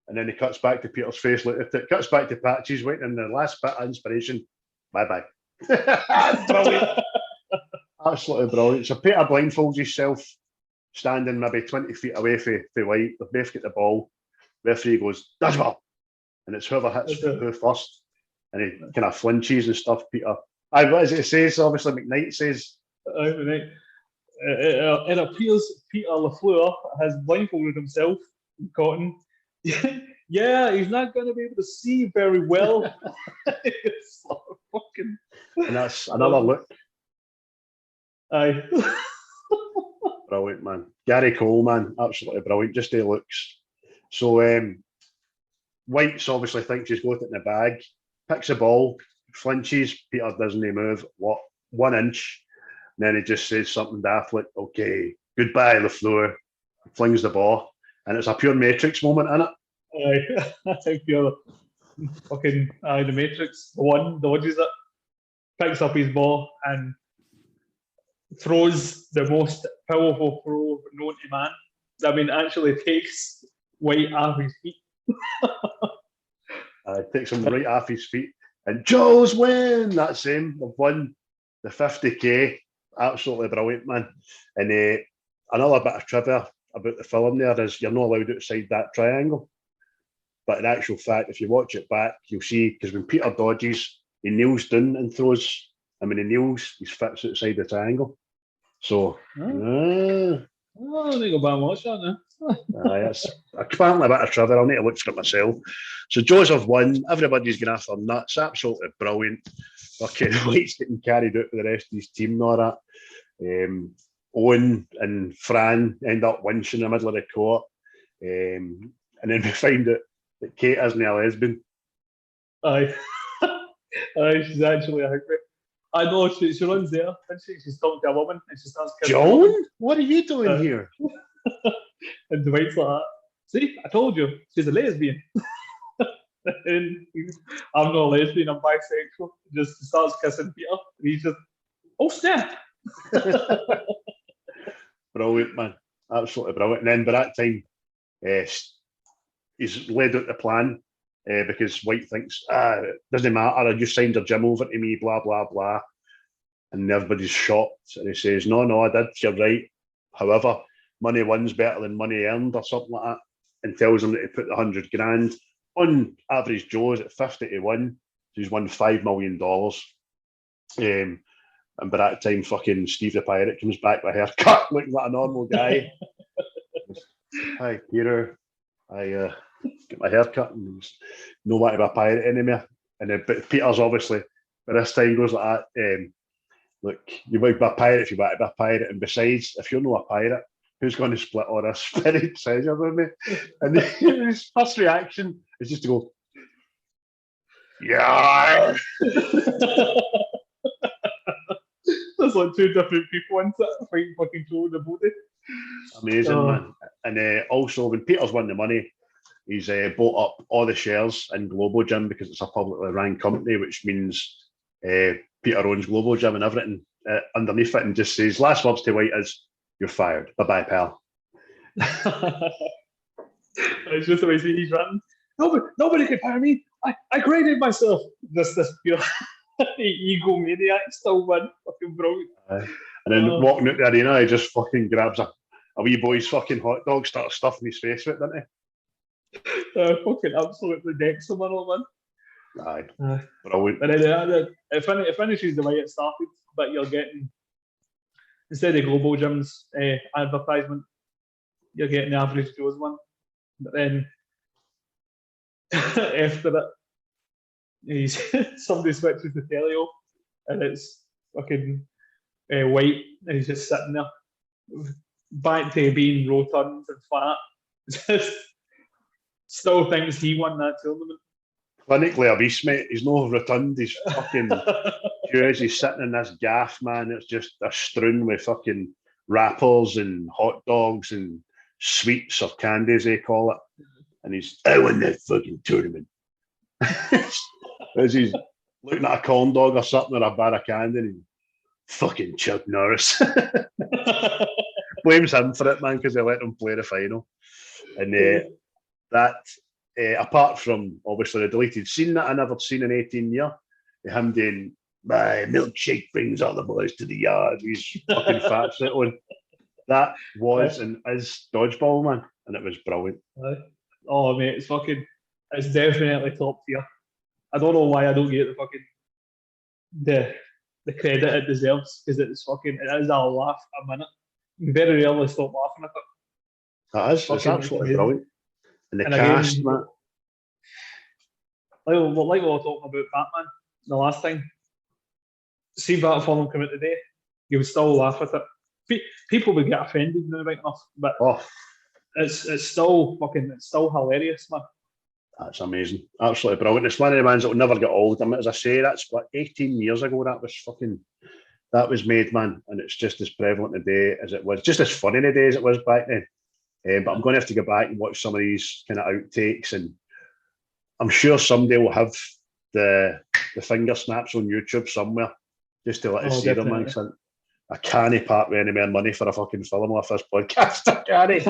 And then he cuts back to Peter's face. It cuts back to Patches waiting in the last bit of inspiration. Bye-bye. Brilliant. Absolutely brilliant. So Peter blindfolds himself, standing maybe 20 feet away from White. They both get the ball. Referee goes, "Dodgeball." And it's whoever hits who first. And he kind of flinches and stuff, Peter. What does it say? So obviously McKnight says. It appears Peter LaFleur has blindfolded himself, Cotton. Yeah, he's not going to be able to see very well. And that's another look. Aye. Brilliant, man. Gary Cole, man, absolutely brilliant. Just the looks. So White's obviously thinks he's got it in the bag, picks the ball, flinches. Peter doesn't move 1 inch. And then he just says something daft like, "Okay, goodbye, LaFleur." Flings the ball. And it's a pure Matrix moment, isn't it? I think you're fucking the Matrix. The one dodges it, picks up his ball, and throws the most powerful throw known to man. I mean, actually takes White off his feet. Takes him right off his feet. And Joe's win! That's him. They've won the 50k. Absolutely brilliant, man. And another bit of trivia about the film there is you're not allowed outside that triangle. But in actual fact, if you watch it back, you'll see, because when Peter dodges, he kneels down and throws. And when he kneels, he fits outside the triangle. So, I need to go back and watch that now. that's apparently a bit of trivia. I'll need to look for it myself. So Joseph won. Everybody's going after nuts. Absolutely brilliant. Okay, White's getting carried out with the rest of his team and all that. Owen and Fran end up winching in the middle of the court. And then we find out that Kate isn't a lesbian. Aye. Aye, she's actually a hooker. I know, she runs there, and she's talking to a woman, and she starts kissing a John, woman. what are you doing here? And Dwight's like that. See, I told you, she's a lesbian. And I'm not a lesbian, I'm bisexual. Just starts kissing Peter, and he's just, oh snap! Brilliant, man. Absolutely brilliant. And then by that time, he's laid out the plan because White thinks, it doesn't matter, you signed your gym over to me, blah, blah, blah. And everybody's shocked. And he says, no, I did, you're right. However, money wins better than money earned or something like that. And tells him that he put the 100 grand on average Joe's at 50 to 1. So he's won $5 million. And by that time, fucking Steve the Pirate comes back with a haircut, looking like a normal guy. Hi, Peter. I get my haircut and no want to be a pirate anymore. And then, but Peter's obviously, by this time, goes like that. Look, you might be a pirate if you want to be a pirate. And besides, if you're not a pirate, who's going to split all this spirit treasure with me? And his first reaction is just to go, yeah. There's like two different people in it, fighting fucking Joe the body. Amazing, man. And also, when Peter's won the money, he's bought up all the shares in Globo Gym because it's a publicly run company, which means Peter owns Globo Gym and everything underneath it, and just says, last words to White is, you're fired. Bye-bye, pal. It's just the way he's running. Nobody can fire me. I created myself. This pure egomaniac still win. Fucking brilliant. And then walking out the arena, he just fucking grabs a wee boy's fucking hot dog, starts stuffing his face with it, doesn't he? Fucking absolutely decks him and all, man. Aye. Brilliant. And then it finishes the way it started, but you're getting, instead of Global Gym's advertisement, you're getting the average Joe's one. But then after it, somebody switches the telly off, and it's fucking White, and he's just sitting there, back to being rotund and fat. Just still thinks he won that tournament. Clinically obese, mate. He's no rotund. He's fucking huge. He's sitting in this gaff, man. It's just a strewn with fucking wrappers and hot dogs and sweets or candies, they call it. And I won that fucking tournament. As he's looking at a corn dog or something or a bar of candy, and fucking Chuck Norris. Blames him for it, man, because they let him play the final. And that, apart from obviously the deleted scene that I never seen in 18 years, him doing, my milkshake brings all the boys to the yard. He's fucking fat shit on. That was and is Dodgeball, man, and it was brilliant. Oh, mate, it's definitely top tier. I don't know why I don't get the credit it deserves, because it is a laugh a minute. You very rarely stop laughing at it. That is, it's absolutely brilliant. And the cast, again, man. Like we were talking about Batman the last time. See that film come out today, you would still laugh at it. People would get offended now, right enough, but it's still hilarious, man. That's amazing. Absolutely brilliant. It's one of the ones that will never get old. I mean, as I say, that's 18 years ago that was made, man. And it's just as prevalent today as it was, just as funny today as it was back then. But I'm going to have to go back and watch some of these kind of outtakes, and I'm sure someday will have the finger snaps on YouTube somewhere just to let us see them, man. I can't part with any more money for a fucking film off this podcast. I can't.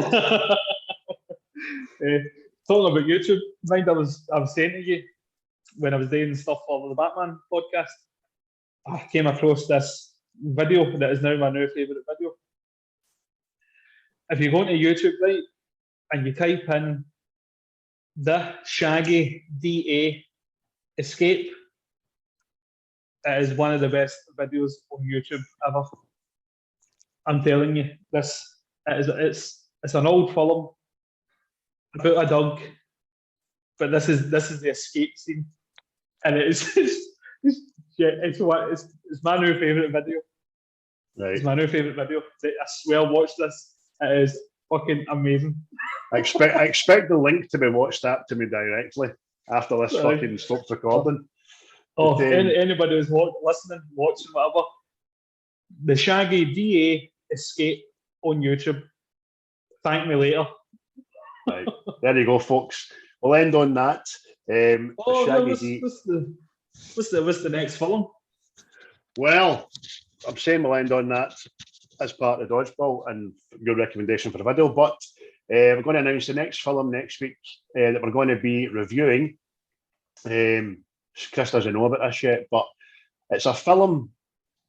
Talking about YouTube, mind I was saying to you when I was doing stuff for the Bateman podcast, I came across this video that is now my new favourite video. If you go into YouTube, right, and you type in the Shaggy DA escape, it is one of the best videos on YouTube ever. I'm telling you, it's an old film about a dog, but this is the escape scene, and it's my new favourite video. Right. It's my new favourite video. I swear, watch this. It is fucking amazing. I expect the link to be WhatsApp to me directly after this fucking stops recording. Oh, anybody who's listening, watching, whatever, the Shaggy DA escape on YouTube. Thank me later. Right. There you go, folks. We'll end on that. What's the next film? Well, I'm saying we'll end on that as part of Dodgeball and your recommendation for the video, but we're going to announce the next film next week that we're going to be reviewing. Chris doesn't know about this yet, but it's a film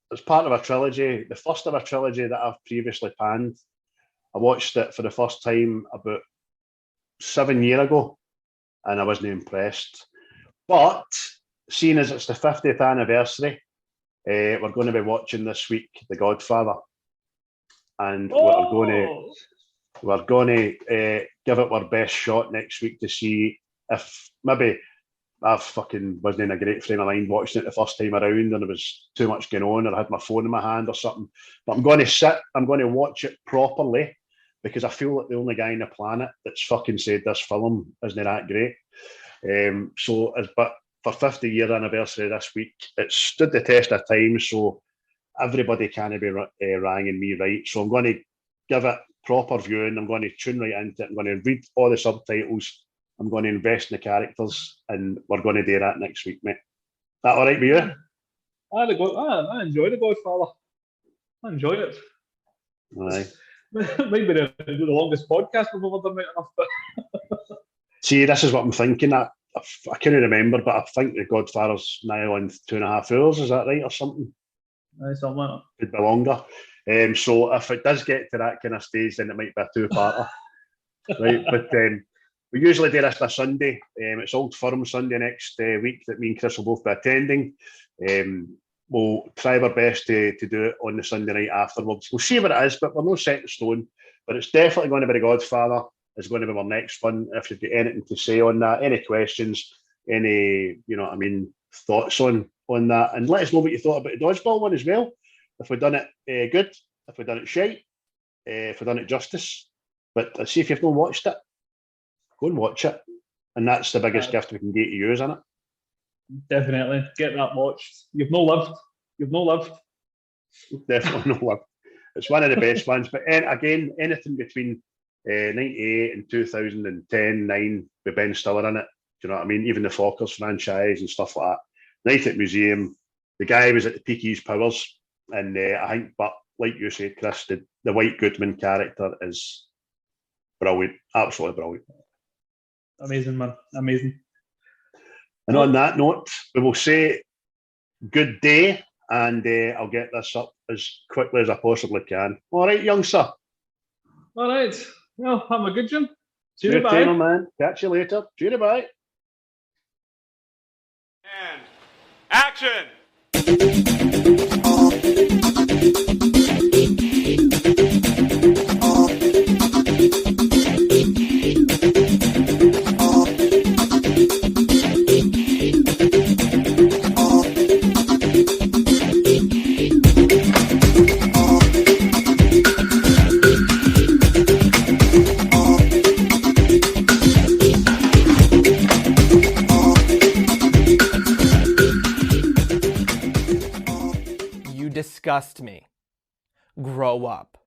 that's part of a trilogy, the first of a trilogy that I've previously panned. I watched it for the first time about 7 years ago, and I wasn't impressed. But seeing as it's the 50th anniversary, we're going to be watching this week The Godfather, and we're going to give it our best shot next week to see if maybe I fucking wasn't in a great frame of mind watching it the first time around, and there was too much going on, or I had my phone in my hand or something. But I'm going to watch it properly, because I feel like the only guy on the planet that's fucking said this film isn't that great. But for 50-year anniversary this week, it stood the test of time, so everybody can be ranging me right. So I'm going to give it proper viewing. I'm going to tune right into it. I'm going to read all the subtitles. I'm going to invest in the characters, and we're going to do that next week, mate. That all right with you? I enjoyed The Godfather. I enjoyed it. Aye. Maybe the longest podcast we've ever done, enough. See, this is what I'm thinking. I can't remember, but I think The Godfather's now on 2.5 hours. Is that right, or something? Something like that. Could be longer. So if it does get to that kind of stage, then it might be a two-parter. Right, but we usually do this on a Sunday. It's Old Firm Sunday next week that me and Chris will both be attending. We'll try our best to do it on the Sunday night afterwards. We'll see what it is, but we're not set in stone. But it's definitely going to be The Godfather. It's going to be our next one. If you've got anything to say on that, any questions, any, thoughts on that, and let us know what you thought about the Dodgeball one as well. If we've done it good, if we've done it shite, if we've done it justice. But see, if you've not watched it, go and watch it. And that's the biggest gift we can get to you, isn't it? Definitely. Get that watched. You've no lived. Definitely no lived. It's one of the best ones. But again, anything between 98 and 2010, 9 with Ben Stiller in it. Do you know what I mean? Even the Fockers franchise and stuff like that. Night at Museum. The guy was at the peak of his powers. And I think, but like you said, Chris, the White Goodman character is brilliant. Absolutely brilliant. Amazing, man. Amazing. And on that note, we will say good day, and I'll get this up as quickly as I possibly can. All right, young sir. All right. Well, have a good one. See you later, man. Catch you later. See you, bye. And action! Disgust me. Grow up.